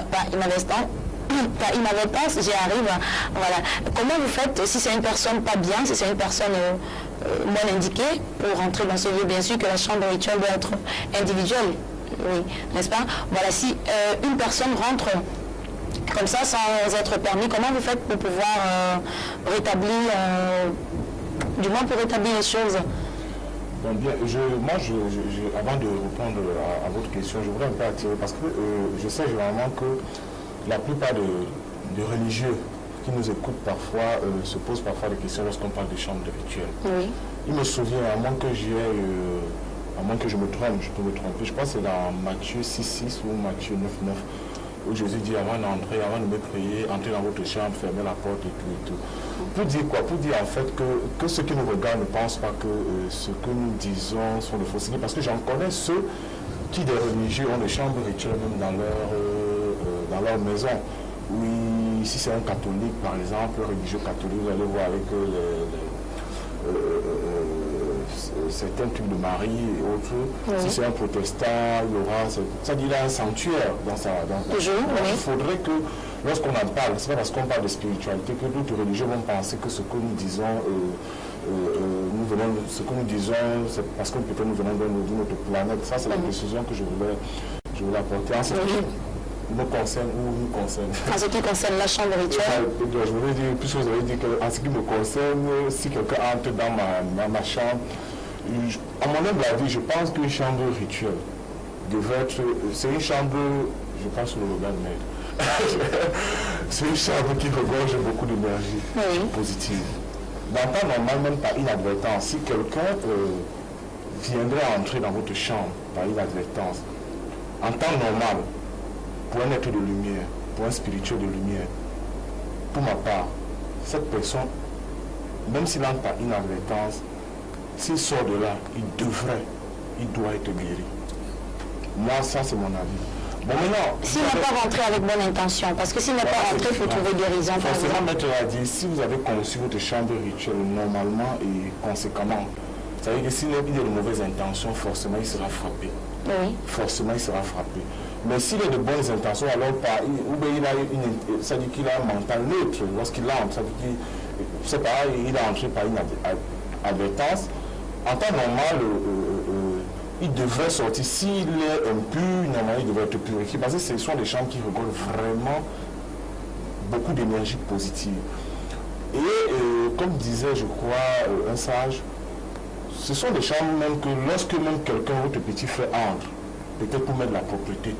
[SPEAKER 8] j'y arrive, voilà. Comment vous faites si c'est une personne pas bien, si c'est une personne mal indiquée pour rentrer dans ce lieu? Bien sûr que la chambre rituelle doit être individuelle, oui, n'est-ce pas? Voilà, si une personne rentre comme ça, sans être permis, comment vous faites pour pouvoir rétablir, du moins pour rétablir les choses?
[SPEAKER 4] Bon, bien, avant de répondre à votre question, je voudrais un peu attirer, parce que je sais généralement que la plupart de religieux qui nous écoutent parfois se posent parfois des questions lorsqu'on parle de chambre de rituel. Oui. Il me souvient, à moins que je me trompe, je peux me tromper, je pense que c'est dans Matthieu 6,6 ou Matthieu 9,9. Où Jésus dit avant d'entrer, avant de me prier, entrez dans votre chambre, fermez la porte et tout et tout. Pour dire quoi? Pour dire en fait que ceux qui nous regardent ne pensent pas que ce que nous disons sont de faussetés. Parce que j'en connais ceux qui, des religieux, ont des chambres rituelles même dans leur maison. Oui, si c'est un catholique par exemple, un religieux catholique, vous allez voir avec certains trucs de Marie et autres. Oui. Si c'est un protestant, il aura, ça dit, il a un sanctuaire dans sa... Il faudrait que, lorsqu'on en parle, c'est pas parce qu'on parle de spiritualité que d'autres religieux vont penser que ce que nous disons, c'est parce que peut-être nous venons d'une autre planète. Ça, c'est la précision que je voulais apporter. En ce qui me concerne ou nous concerne.
[SPEAKER 8] En ce qui concerne la chambre rituelle.
[SPEAKER 4] Je voulais dire, puisque vous avez dit qu'en ce qui me concerne, si quelqu'un entre dans ma chambre, à mon humble avis, je pense qu'une chambre rituelle devrait être... C'est une chambre, je pense sur le regard de maître. C'est une chambre qui regorge beaucoup d'énergie positive. Dans le temps normal, même par inadvertance, si quelqu'un viendrait entrer dans votre chambre par inadvertance, en temps normal, pour un être de lumière, pour un spirituel de lumière, pour ma part, cette personne, même s'il entre par inadvertance, s'il sort de là, il doit être guéri. Moi, ça c'est mon avis. Bon, maintenant...
[SPEAKER 8] S'il n'est pas rentré avec bonne intention, parce que s'il n'est pas rentré, il faut trouver guérison.
[SPEAKER 4] Forcément, maître a dit, si vous avez conçu votre chambre rituelle normalement et conséquemment, ça veut dire que s'il a de mauvaises intentions, forcément il sera frappé. Oui. Forcément il sera frappé. Mais s'il a de bonnes intentions, alors ou bien ça dit qu'il a un mental neutre lorsqu'il entre, ça veut dire c'est pareil, il a entré par une advertence. En temps normal, il devrait sortir. S'il est impur, normalement, il devrait être purifié. Parce que ce sont des chambres qui regorgent vraiment beaucoup d'énergie positive. Et comme disait, je crois, un sage, ce sont des chambres même que lorsque même quelqu'un, votre petit frère, entre, peut-être pour mettre de la propreté.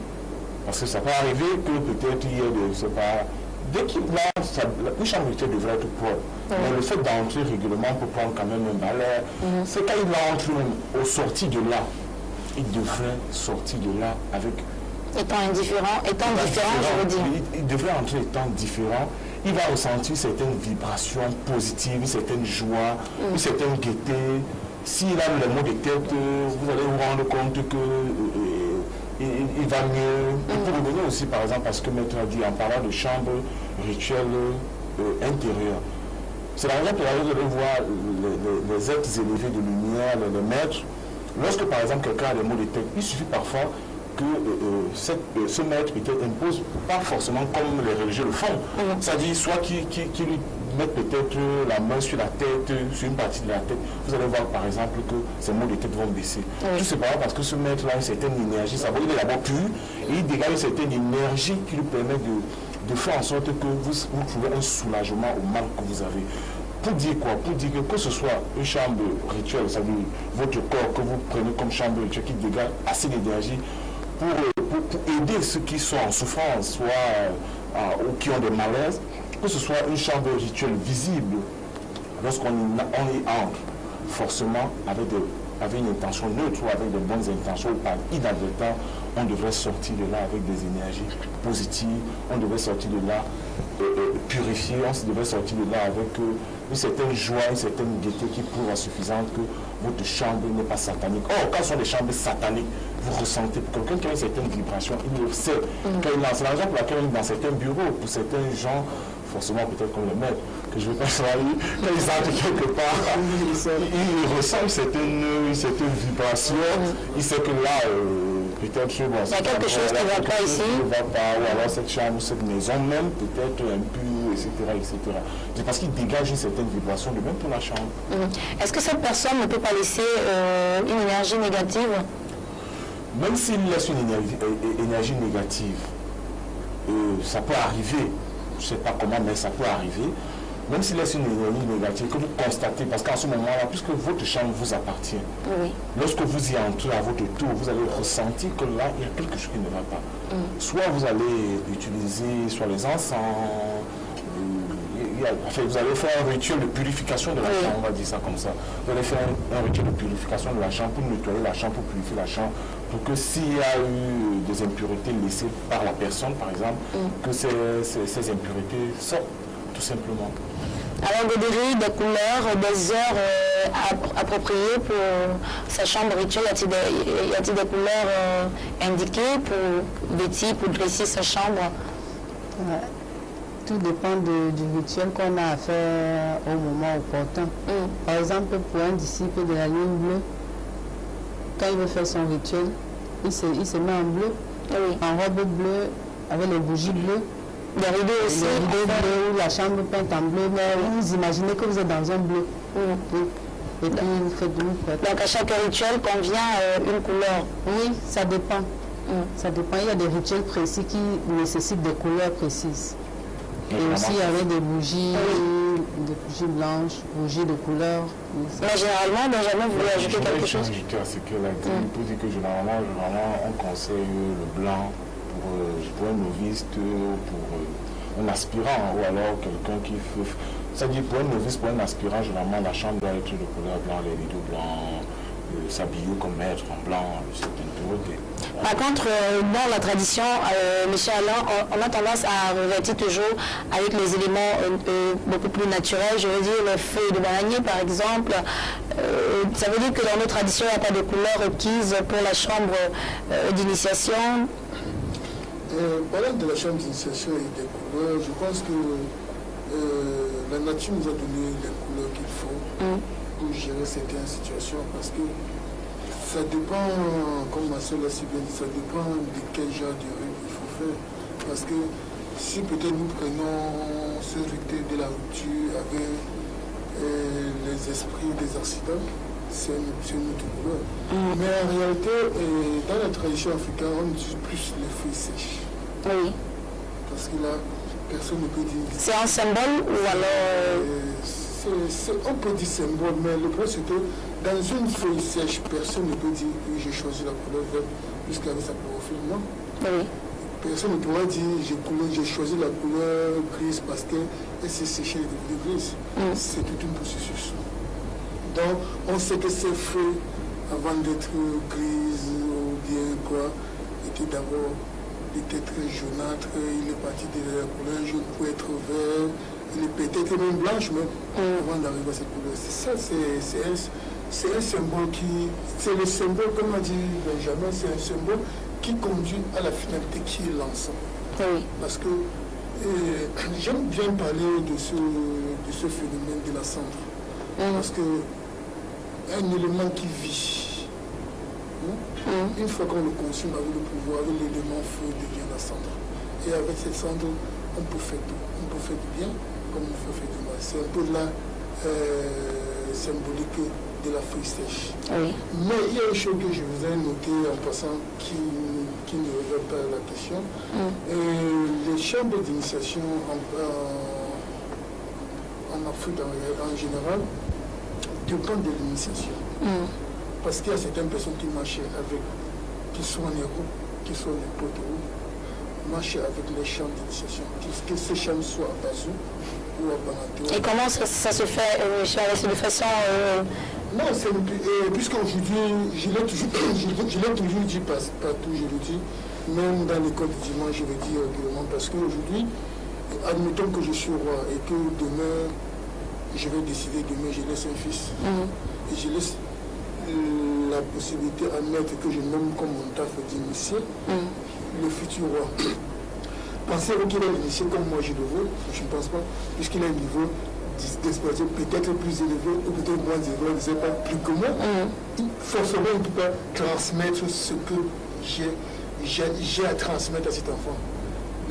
[SPEAKER 4] Parce que ça peut arriver que peut-être il y ait des... C'est pas, dès qu'il entre, une chambre rituelle devrait être propre. Mais le fait d'entrer régulièrement pour prendre quand même un balai, c'est quand il entre au sorti de là, il devrait sortir de là avec...
[SPEAKER 8] Étant différent, je veux dire.
[SPEAKER 4] Il devrait entrer étant différent. Il va ressentir certaines vibrations positives, une certaine joie, une certaine gaieté. S'il a les maux de tête, vous allez vous rendre compte que il va mieux. Et pour revenir aussi, par exemple, parce que Maître a dit, en parlant de chambre rituelle intérieure, c'est la raison pour laquelle vous allez voir les êtres élevés de lumière, les maîtres. Lorsque, par exemple, quelqu'un a des maux de tête, il suffit parfois que ce maître peut-être impose, pas forcément comme les religieux le font, c'est-à-dire soit qui lui mettent peut-être la main sur la tête, sur une partie de la tête, vous allez voir par exemple que ces maux de tête vont baisser. Tout simplement parce que ce maître-là a une certaine énergie, ça veut dire qu'il est d'abord pur, et il dégage une certaine énergie qui lui permet de faire en sorte que vous trouvez un soulagement au mal que vous avez. Pour dire quoi? Pour dire que ce soit une chambre rituelle, c'est-à-dire votre corps que vous prenez comme chambre rituelle qui dégage assez d'énergie, pour aider ceux qui sont en souffrance, soit ou qui ont des malaises, que ce soit une chambre rituelle visible,
[SPEAKER 9] lorsqu'on y entre, forcément avec une intention neutre ou avec de bonnes intentions ou par inadvertance, on devrait sortir de là avec des énergies positives, on devrait sortir de là purifié, on devrait sortir de là avec une certaine joie, une certaine gaieté qui prouve à suffisante que votre chambre n'est pas satanique. Or, quand ce sont des chambres sataniques, vous ressentez, pour quelqu'un qui a une certaine vibration, il le sait. C'est la raison pour laquelle dans certains bureaux, pour certains gens, forcément peut-être comme le maître, que je ne vais pas choisir, quand ils entrent quelque part, ils ressentent une certaine vibration, il sait que là, peut-être bon,
[SPEAKER 8] il y a quelque chose qui ne va pas ici.
[SPEAKER 9] Ne va pas, ou alors cette chambre, cette maison même, peut-être impure, etc. C'est parce qu'il dégage une certaine vibration, de même pour la chambre.
[SPEAKER 8] Est-ce que cette personne ne peut pas laisser une énergie négative?
[SPEAKER 9] Même s'il laisse une énergie négative, ça peut arriver. Je ne sais pas comment, mais ça peut arriver. Même s'il laisse une énergie négative, que vous constatez, parce qu'en ce moment-là, puisque votre chambre vous appartient, lorsque vous y entrez à votre tour, vous allez ressentir que là, il y a quelque chose qui ne va pas. Soit vous allez utiliser soit les encens, vous allez faire un rituel de purification de la chambre, on va dire ça comme ça. Vous allez faire un rituel de purification de la chambre pour nettoyer la chambre, pour purifier la chambre, pour que s'il y a eu des impuretés laissées par la personne, par exemple, que ces impuretés sortent, tout simplement.
[SPEAKER 8] Alors, Godéry, des couleurs, des heures appropriées pour sa chambre rituelle, y a-t-il des couleurs indiquées pour vêtir, pour dresser sa chambre?
[SPEAKER 5] Tout dépend du rituel qu'on a à faire au moment opportun. Par exemple, pour un disciple de la ligne bleue, quand il veut faire son rituel, il se met en bleu, en robe bleue, avec les bougies bleues.
[SPEAKER 8] Les rideaux aussi.
[SPEAKER 5] Les rideaux bleus, la chambre peinte en bleu, mais vous imaginez que vous êtes dans un bleu. Et puis vous faites de l'eau.
[SPEAKER 8] Donc à chaque rituel convient une couleur.
[SPEAKER 5] Oui, ça dépend. Ça dépend. Il y a des rituels précis qui nécessitent des couleurs précises. Et aussi avec des bougies blanches, bougies de couleur.
[SPEAKER 8] Mais généralement, Benjamin voulait ajouter quelque chose.
[SPEAKER 9] Pour dire que généralement, on conseille le blanc pour un novice, pour un aspirant, ou alors quelqu'un qui fait... C'est-à-dire pour un novice, pour un aspirant, généralement la chambre doit être de couleur blanc, les rideaux blancs, s'habiller comme maître en blanc, une certaine pureté.
[SPEAKER 8] Par contre, dans la tradition, M. Alain, on a tendance à revêtir toujours avec les éléments beaucoup plus naturels, je veux dire les feuilles de bananier par exemple. Ça veut dire que dans nos traditions, il n'y a pas de couleur requise pour la chambre d'initiation.
[SPEAKER 3] Parlant de la chambre d'initiation et des couleurs, je pense que la nature nous a donné les couleurs qu'il faut pour gérer certaines situations, parce que ça dépend, comme ma soeur l'a si bien dit, ça dépend de quel genre de rite il faut faire. Parce que si peut-être nous prenons ce rite de la rupture avec les esprits des accidents, c'est une autre couleur. Mais en réalité, dans la tradition africaine, on utilise plus les feuilles sèches.
[SPEAKER 8] Oui.
[SPEAKER 3] Parce que là, personne ne peut dire...
[SPEAKER 8] C'est un symbole ou alors...
[SPEAKER 3] on peut dire symbole, mais le problème c'est que dans une feuille sèche, personne ne peut dire que j'ai choisi la couleur verte puisqu'avec sa chlorophylle, non.
[SPEAKER 8] Oui.
[SPEAKER 3] Personne ne pourra dire j'ai choisi la couleur grise parce qu'elle s'est séchée et est devenue grise. C'est tout un processus. Donc on sait que ces feuilles, avant d'être grises ou bien quoi, étaient d'abord très jaunâtres, il est parti de la couleur jaune pour être vert. Il est peut-être même blanche même avant d'arriver à cette couleur. C'est ça, c'est un symbole qui... C'est le symbole, comme a dit Benjamin, c'est un symbole qui conduit à la finalité qui est l'ensemble.
[SPEAKER 8] Oui.
[SPEAKER 3] Parce que j'aime bien parler de ce phénomène de la cendre. Parce que un élément qui vit, une fois qu'on le consomme avec le pouvoir, avec l'élément feu, devient la cendre. Et avec cette cendre, on peut faire tout. On peut faire du bien, comme on peut faire du mal. C'est un peu la symbolique de la feuille sèche.
[SPEAKER 8] Oui.
[SPEAKER 3] Mais il y a une chose que je vous ai noté en passant qui ne revient pas à la question. Les chambres d'initiation en Afrique en général dépendent de l'initiation. Parce qu'il y a certaines personnes qui marchent avec, qui sont en héros, qui sont les poteaux, marcher avec les chambres d'initiation, que ces chambres soient à Bazou ou
[SPEAKER 8] Et comment ça se fait, c'est de façon...
[SPEAKER 3] Non, puisqu'aujourd'hui, je l'ai toujours dit partout, je le dis, même dans l'école du dimanche, je le dis régulièrement, parce qu'aujourd'hui, admettons que je suis roi et que demain, je vais décider, demain je laisse un fils, et je laisse la possibilité à maître que je nomme comme mon taf d'initier, le futur roi. Pensez-vous qu'il a l'initié comme moi je le veux? Je ne pense pas, puisqu'il a un niveau d'exploitation peut-être plus élevé ou peut-être moins élevé, je ne sais pas, plus que moi. Forcément, il ne peut pas transmettre ce que j'ai à transmettre à cet enfant.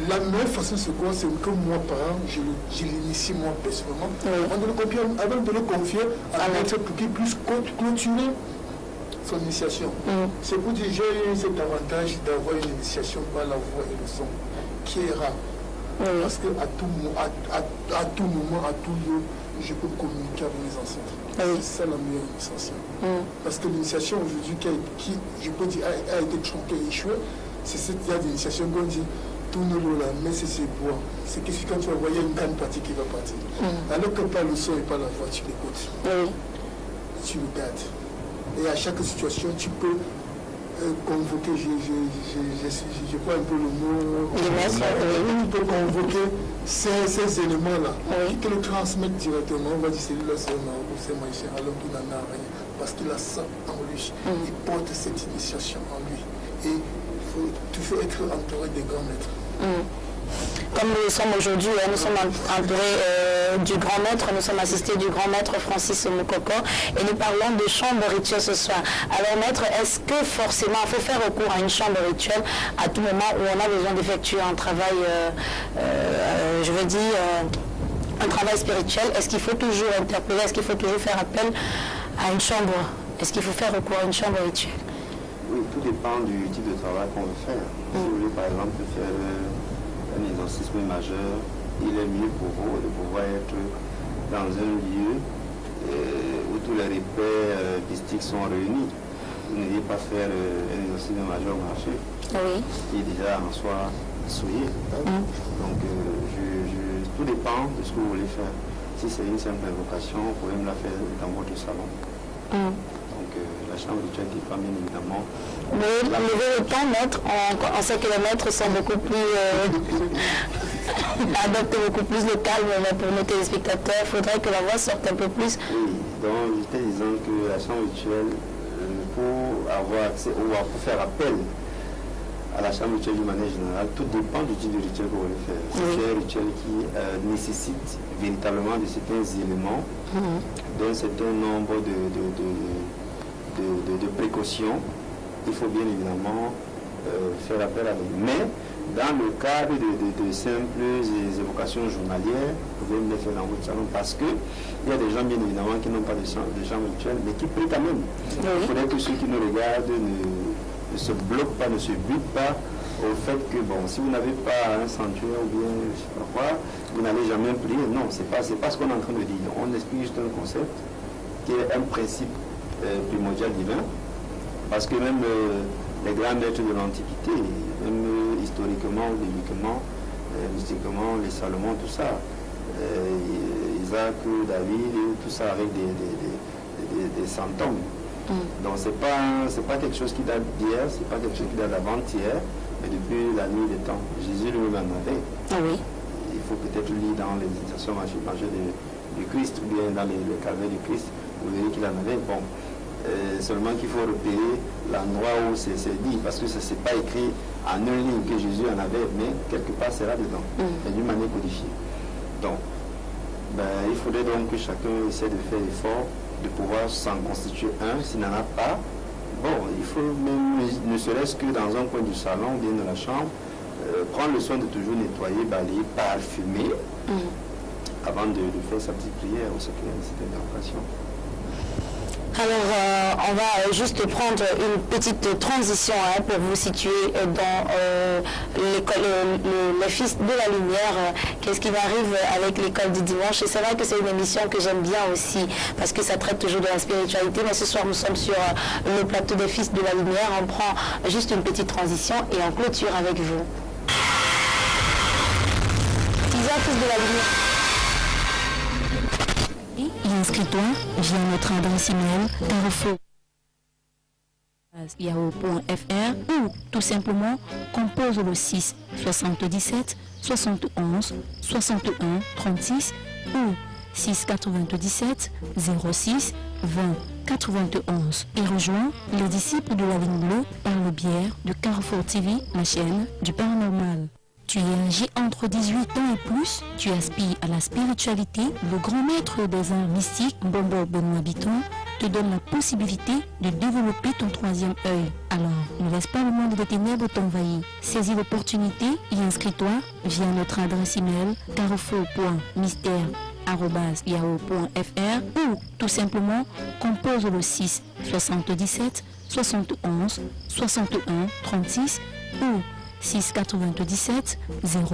[SPEAKER 3] La meilleure façon, c'est quoi? C'est que moi, parent, je l'initie moi personnellement, avant de le confier à un maître pour qu'il puisse clôturer son initiation. C'est pour dire j'ai eu cet avantage d'avoir une initiation par la voix et le son, qui est rare. Parce qu'à tout moment, à tout lieu, je peux communiquer avec mes ancêtres. C'est ça la meilleure initiation. Parce que l'initiation aujourd'hui qui, je peux dire, a été tronquée et échouée, c'est cette initiation qu'on dit tourne-le là, mais c'est ses bois. C'est que quand tu vas voir, il y a une grande partie qui va partir. Alors que par le son et par la voix, tu l'écoutes. Tu le gardes. Et à chaque situation, tu peux convoquer, je crois un peu le mot, tu peux convoquer ces éléments-là, qui te le transmettent directement. On va dire celui-là c'est un ou c'est Maïché, alors qu'il n'en a rien, parce qu'il a ça en lui. Il porte cette initiation en lui. Et il faut toujours être entouré des grands maîtres.
[SPEAKER 8] Comme nous sommes aujourd'hui, nous sommes entourés du grand maître, nous sommes assistés du grand maître Francis Moukoko et nous parlons de chambre rituelle ce soir. Alors maître, est-ce que forcément il faut faire recours à une chambre rituelle à tout moment où on a besoin d'effectuer un travail, je veux dire, un travail spirituel? Est-ce qu'il faut toujours interpeller, est-ce qu'il faut toujours faire appel à une chambre? Est-ce qu'il faut faire recours à une chambre rituelle?
[SPEAKER 7] Oui, tout dépend du type de travail qu'on veut faire. Si vous voulez par exemple faire un exorcisme majeur, il est mieux pour vous de pouvoir être dans un lieu où tous les repères mystiques sont réunis. Vous n'allez pas faire un exorcisme majeur au marché, qui est déjà en soi souillé. Donc tout dépend de ce que vous voulez faire. Si c'est une simple invocation, vous pouvez me la faire dans votre salon. Donc la chambre rituelle dépend bien évidemment.
[SPEAKER 8] Mais lever le temps, maître, on sait que les maîtres sont beaucoup plus adoptent beaucoup plus le calme, mais pour nos téléspectateurs, il faudrait que la voix sorte un peu plus.
[SPEAKER 7] Oui, donc j'étais disant que la chambre rituelle, pour avoir accès ou pour faire appel à la chambre rituelle d'une manière générale, tout dépend du type de rituel que vous voulez faire. Si c'est un rituel qui nécessite véritablement de certains éléments, d'un certain nombre de précautions, il faut bien évidemment faire appel à lui. Mais dans le cadre de simples évocations journalières, vous pouvez me les faire dans votre salon parce qu'il y a des gens bien évidemment qui n'ont pas de chambre rituelle, mais qui prient quand même. Il faudrait que ceux qui nous regardent ne se bloquent pas, ne se butent pas au fait que bon, si vous n'avez pas un sanctuaire ou bien je ne sais pas quoi, vous n'allez jamais prier. Non, c'est pas ce qu'on est en train de dire. On explique juste un concept qui est un principe primordial divin, parce que même les grands maîtres de l'Antiquité, même historiquement ou bibliquement, mystiquement, les Salomon, tout ça, Isaac, David, tout ça avec des centaines. Donc c'est pas quelque chose qui date d'hier, c'est pas quelque chose qui date d'avant-hier, mais depuis la nuit des temps. Jésus lui-même en avait. Il faut peut-être lire dans les initiations majeures du Christ ou bien dans les calvaires du Christ, vous verrez qu'il en avait. Bon. Seulement qu'il faut repérer l'endroit où c'est dit, parce que ça ne s'est pas écrit en une ligne que Jésus en avait, mais quelque part c'est là-dedans, mais d'une manière codifiée. Donc, il faudrait donc que chacun essaie de faire l'effort de pouvoir s'en constituer un. S'il n'en a pas, bon, il faut même, ne serait-ce que dans un coin du salon, bien dans la chambre, prendre le soin de toujours nettoyer, balayer, parfumer, avant de faire sa petite prière ou ce qu'il y a cette invocation.
[SPEAKER 8] Alors, on va juste prendre une petite transition pour vous situer dans les Fils de la Lumière. Qu'est-ce qui m'arrive avec l'école du dimanche? Et c'est vrai que c'est une émission que j'aime bien aussi, parce que ça traite toujours de la spiritualité. Mais ce soir, nous sommes sur le plateau des Fils de la Lumière. On prend juste une petite transition et on clôture avec vous. Isa, Fils de la Lumière.
[SPEAKER 6] et inscris-toi via notre adresse email carrefour@yahoo.fr ou tout simplement compose le 6 77 71 61 36 ou 6 97 06 20 91 et rejoins les disciples de la ligne bleue par le biais de Carrefour TV, la chaîne du paranormal. Tu es âgé entre 18 ans et plus, tu aspires à la spiritualité, le grand maître des arts mystiques, Bobo Benoît Bitton, te donne la possibilité de développer ton troisième œil. Alors, ne laisse pas le monde des ténèbres t'envahir. Saisis l'opportunité et inscris-toi via notre adresse email carrefour.mystère@yahoo.fr ou tout simplement compose le 6 77 71 61 36 ou 6 97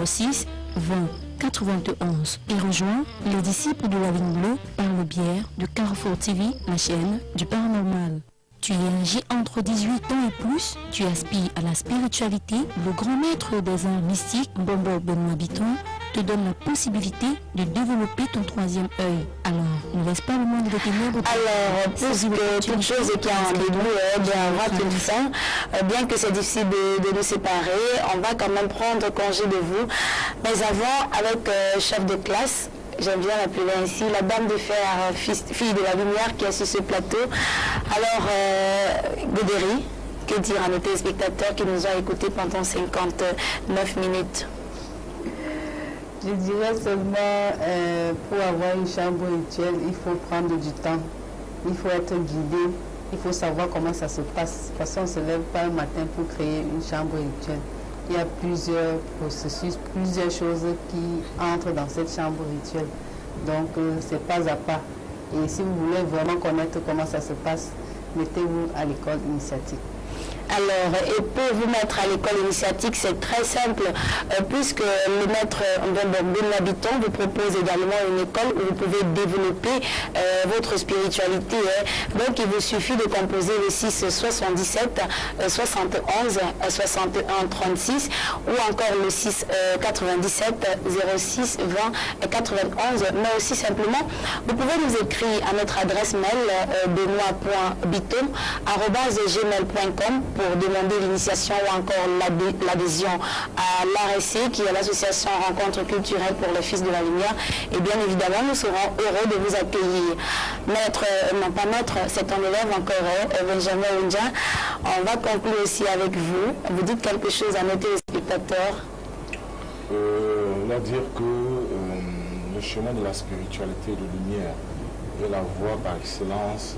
[SPEAKER 6] 06 20 91 et rejoins les disciples de la ligne bleue par le biais de Carrefour TV, la chaîne du paranormal. Tu es âgé entre 18 ans et plus, tu aspires à la spiritualité, le grand maître des arts mystiques, Bobo Benoît Bitton, te donne la possibilité de développer ton troisième œil. Alors, ne laisse pas le monde des ténèbres.
[SPEAKER 8] Alors, puisque toute chose est qui a un début, bien va une fin, bien que c'est difficile de nous séparer, on va quand même prendre congé de vous. Mais avant, avec chef de classe, j'aime bien l'appeler ainsi, la dame de fer, fille de la lumière qui est sur ce plateau. Alors, Godéry, que dire à nos téléspectateurs qui nous ont écoutés pendant 59 minutes?
[SPEAKER 5] Je dirais seulement, pour avoir une chambre rituelle, il faut prendre du temps, il faut être guidé, il faut savoir comment ça se passe. Parce qu'on ne se lève pas un matin pour créer une chambre rituelle. Il y a plusieurs processus, plusieurs choses qui entrent dans cette chambre rituelle. Donc, c'est pas à pas. Et si vous voulez vraiment connaître comment ça se passe, mettez-vous à l'école initiatique.
[SPEAKER 8] Alors, et pour vous mettre à l'école initiatique, c'est très simple, puisque le maître Benoît Bitton vous propose également une école où vous pouvez développer votre spiritualité. Donc, il vous suffit de composer le 6 77 71 61 36 ou encore le 6 97 06 20 91, mais aussi simplement, vous pouvez nous écrire à notre adresse mail benoît.bitton@gmail.com pour demander l'initiation ou encore l'adhésion à l'AREC, qui est l'association Rencontre culturelle pour les Fils de la Lumière. Et bien évidemment, nous serons heureux de vous accueillir. Maître, non pas maître, c'est ton élève encore, Benjamin Oundja. On va conclure aussi avec vous. Vous dites quelque chose à nos téléspectateurs.
[SPEAKER 9] On va dire que le chemin de la spiritualité de lumière est la voie par excellence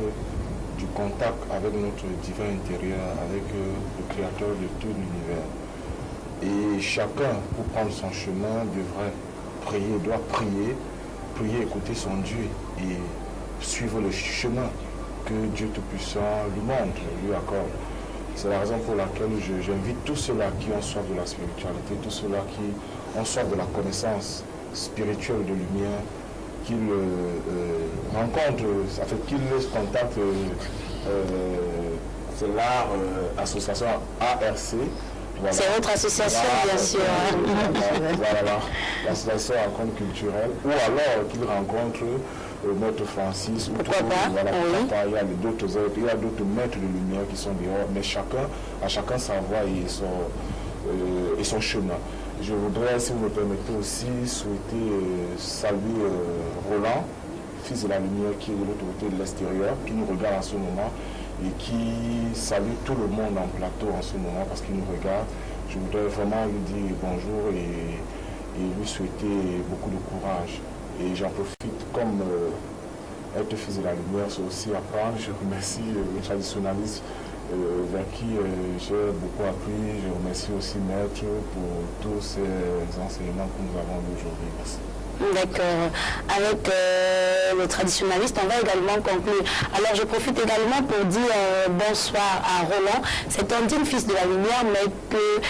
[SPEAKER 9] du contact avec notre divin intérieur, avec le créateur de tout l'univers. Et chacun, pour prendre son chemin, doit prier, écouter son Dieu et suivre le chemin que Dieu Tout-Puissant lui montre, lui accorde. C'est la raison pour laquelle j'invite tous ceux-là qui ont soif de la spiritualité, tous ceux-là qui ont soif de la connaissance spirituelle de lumière, qu'ils rencontrent, qu'ils contactent, c'est l'association ARC. Voilà.
[SPEAKER 8] C'est votre association, bien sûr.
[SPEAKER 9] Voilà, l'association Rencontre culturelle. Ou alors qu'ils rencontrent Maître Francis.
[SPEAKER 8] Pourquoi pas?
[SPEAKER 9] Voilà, oui. Il y a d'autres maîtres de lumière qui sont dehors, mais à chacun sa voie et son chemin. Je voudrais, si vous me permettez aussi, souhaiter saluer Roland, fils de la lumière, qui est de l'autre côté de l'extérieur, qui nous regarde en ce moment et qui salue tout le monde en plateau en ce moment parce qu'il nous regarde. Je voudrais vraiment lui dire bonjour et lui souhaiter beaucoup de courage. Et j'en profite, comme être fils de la lumière, c'est aussi apprendre. Je remercie le traditionnaliste vers qui j'ai beaucoup appris. Je remercie aussi Maître pour tous ces enseignements que nous avons eu aujourd'hui. Merci.
[SPEAKER 8] D'accord. Avec le traditionnaliste, on va également conclure. Alors, je profite également pour dire bonsoir à Roland. C'est un digne fils de la lumière, mais que,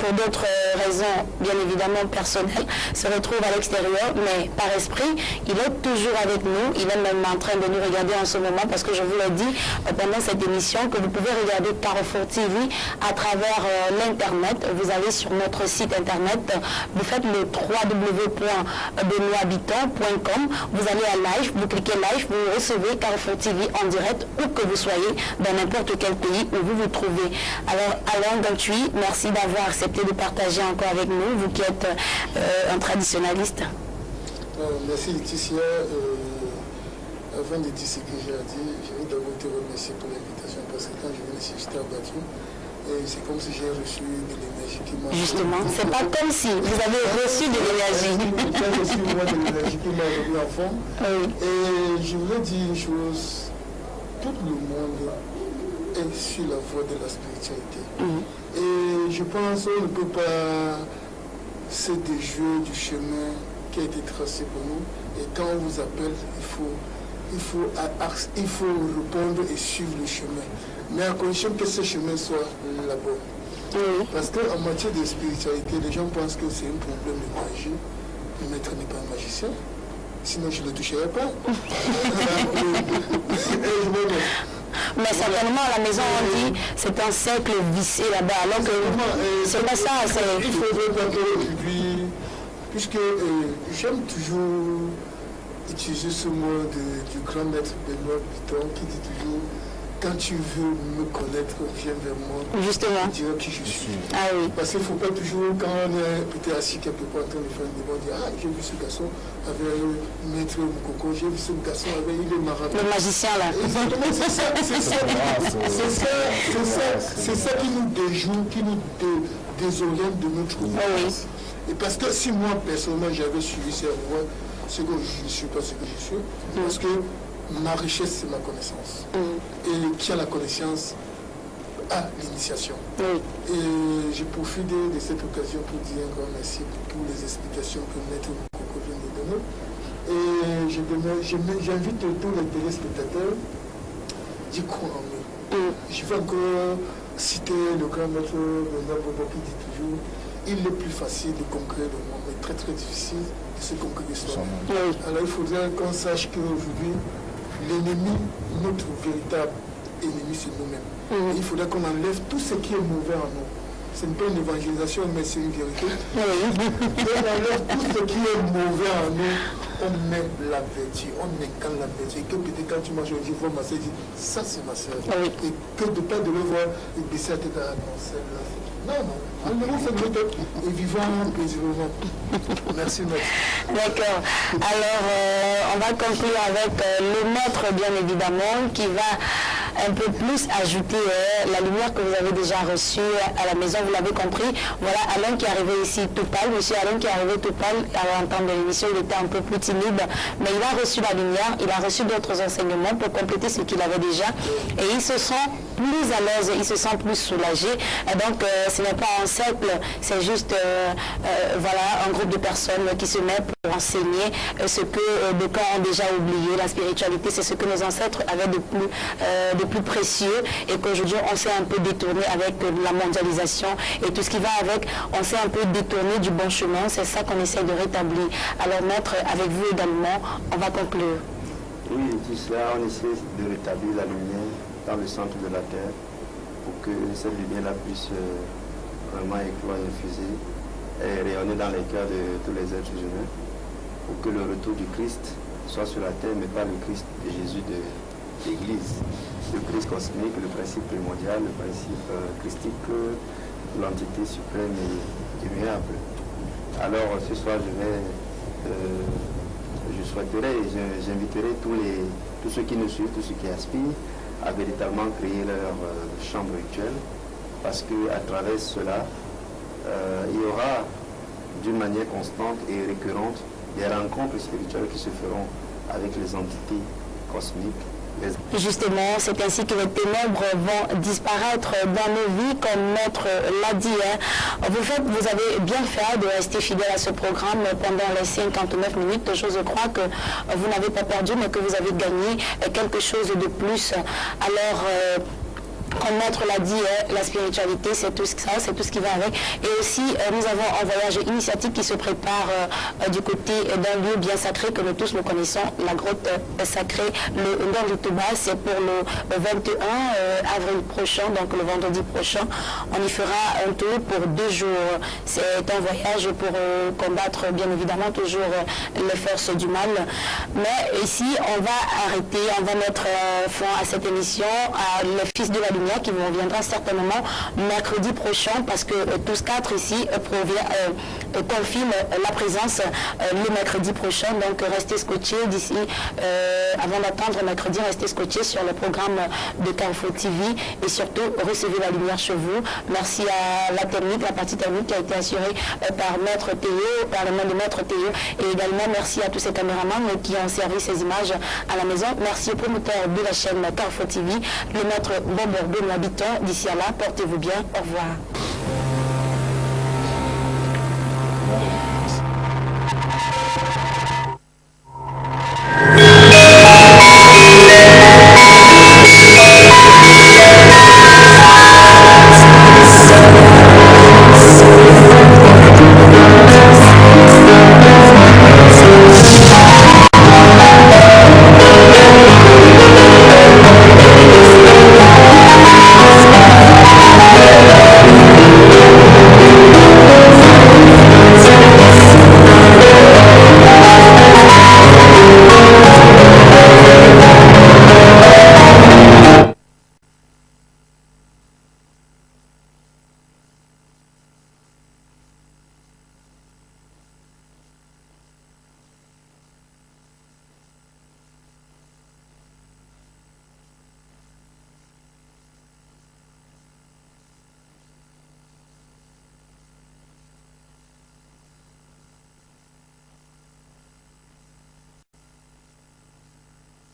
[SPEAKER 8] pour d'autres raisons, bien évidemment personnelles, se retrouve à l'extérieur, mais par esprit, il est toujours avec nous. Il est même en train de nous regarder en ce moment, parce que je vous l'ai dit pendant cette émission que vous pouvez regarder Carrefour TV à travers l'internet. Vous allez sur notre site internet, vous faites le www.benoithabitant.com, vous allez à live, vous cliquez live, vous recevez Carrefour TV en direct, où que vous soyez, dans n'importe quel pays où vous vous trouvez. Alors Alain Gantuy, merci d'avoir accepté de partager encore avec nous, vous qui êtes un traditionnaliste.
[SPEAKER 3] Merci Laetitia. Avant de dire ce que j'ai à dire, je veux d'abord te remercier pour l'invitation, parce que quand je venais ici, j'étais abattu. Et c'est comme si j'ai reçu de l'énergie qui m'a...
[SPEAKER 8] Justement, c'est pas comme si vous avez reçu de l'énergie.
[SPEAKER 3] J'ai reçu moi de l'énergie qui m'a remis en fond. Oui. Et je voulais dire une chose, tout le monde est sur la voie de la spiritualité. Et je pense qu'on ne peut pas se déjouer du chemin qui a été tracé pour nous. Et quand on vous appelle, il faut répondre et suivre le chemin. Mais à condition que ce chemin soit la bonne. Parce qu'en matière de spiritualité, les gens pensent que c'est un problème de magie. Le maître n'est pas un magicien. Sinon, je ne le toucherai pas.
[SPEAKER 8] Mais certainement, à la maison, on dit c'est un cercle vissé là-bas. Alors que c'est pas ça.
[SPEAKER 3] Il faudrait pas que puisque j'aime toujours utiliser ce mot du grand maître Benoît Bitton qui dit toujours: quand tu veux me connaître, viens vers moi.
[SPEAKER 8] Justement.
[SPEAKER 3] Je dirai qui je suis.
[SPEAKER 8] Ah oui.
[SPEAKER 3] Parce qu'il ne faut pas toujours, quand on est peut-être assis quelque part en train de faire un débat, dire: ah, j'ai vu ce garçon avec maître Moukoko, j'ai vu ce garçon avec il est marabout.
[SPEAKER 8] Le magicien là.
[SPEAKER 3] Exactement, c'est ça qui nous déjoue, qui nous désoriente de notre vie.
[SPEAKER 8] Ah oui.
[SPEAKER 3] Et parce que si moi, personnellement, j'avais suivi ces voies, c'est que je ne suis pas ce que je suis. Parce que ma richesse, c'est ma connaissance. Et qui a la connaissance a l'initiation. Et je profite de cette occasion pour dire encore merci pour les explications que Maître Moukoko vient de donner. Et j'invite tous les téléspectateurs d'y croire en eux. Je vais encore citer le grand Maître Benoît Bobo qui dit toujours: il est plus facile de conquérir le monde, mais très très difficile de se conquérir soi-même. Alors il faudrait qu'on sache qu'aujourd'hui, l'ennemi, notre véritable ennemi, c'est nous-mêmes. Il faudrait qu'on enlève tout ce qui est mauvais en nous. Ce n'est pas une évangélisation, mais c'est une vérité. On enlève tout ce qui est mauvais en nous, on met la vertu, on incarne la vertu. Et que peut-être quand tu manges aujourd'hui, vois ma soeur, dit: ça c'est ma soeur. Et que de ne pas devoir voir et baisser la tête à non, celle-là. Non, enlevons cette méthode et vivons paisiblement. Merci, maître.
[SPEAKER 8] D'accord. Alors, on va conclure avec le maître, bien évidemment, qui va un peu plus ajouter la lumière que vous avez déjà reçue à la maison, vous l'avez compris. Voilà Alain qui est arrivé ici tout pâle. Monsieur Alain qui est arrivé tout pâle à l'entendre de l'émission, il était un peu plus timide, mais il a reçu la lumière, il a reçu d'autres enseignements pour compléter ce qu'il avait déjà. Et il se sent plus à l'aise, il se sent plus soulagé. Et donc, ce n'est pas un cercle, c'est juste voilà, un groupe de personnes qui se mettent pour enseigner ce que des camps ont déjà oublié. La spiritualité, c'est ce que nos ancêtres avaient de plus précieux et qu'aujourd'hui on s'est un peu détourné avec la mondialisation et tout ce qui va avec, on s'est un peu détourné du bon chemin. C'est ça qu'on essaie de rétablir. Alors maître, avec vous également, on va conclure.
[SPEAKER 7] Oui, tout cela, on essaie de rétablir la lumière dans le centre de la Terre pour que cette lumière-là puisse vraiment éclore, infuser et rayonner dans les cœurs de tous les êtres humains pour que le retour du Christ soit sur la Terre, mais pas le Christ de Jésus de l'Église, le Christ cosmique, le principe primordial, le principe christique, l'entité suprême et immuable. Alors ce soir, je souhaiterais et j'inviterai tous ceux qui nous suivent, tous ceux qui aspirent à véritablement créer leur chambre rituelle, parce qu'à travers cela, il y aura d'une manière constante et récurrente des rencontres spirituelles qui se feront avec les entités cosmiques.
[SPEAKER 8] Justement, c'est ainsi que les ténèbres vont disparaître dans nos vies, comme Maître l'a dit. Vous avez bien fait de rester fidèle à ce programme pendant les 59 minutes. Je crois que vous n'avez pas perdu, mais que vous avez gagné quelque chose de plus. Alors, comme Maître l'a dit, la spiritualité, c'est tout ça, c'est tout ce qui va avec. Et aussi, nous avons un voyage initiatique qui se prépare du côté d'un lieu bien sacré que nous tous nous connaissons, la grotte sacrée, le Ndon du Touba. C'est pour le 21 avril prochain, donc le vendredi prochain. On y fera un tour pour 2 jours. C'est un voyage pour combattre bien évidemment toujours les forces du mal. Mais ici, on va arrêter, on va mettre fin à cette émission, à les Fils de la Lumière qui vous reviendra certainement mercredi prochain parce que tous 4 ici confirment la présence le mercredi prochain. Donc restez scotchés d'ici, avant d'attendre mercredi, restez scotchés sur le programme de Carrefour TV et surtout recevez la lumière chez vous. Merci à la technique, la partie technique qui a été assurée par Maître Théo, par les mains de Maître Théo, et également merci à tous ces caméramans qui ont servi ces images à la maison. Merci au promoteur de la chaîne Carrefour TV, le Maître Bombor Benoît Bitton. D'ici à là, portez-vous bien. Au revoir.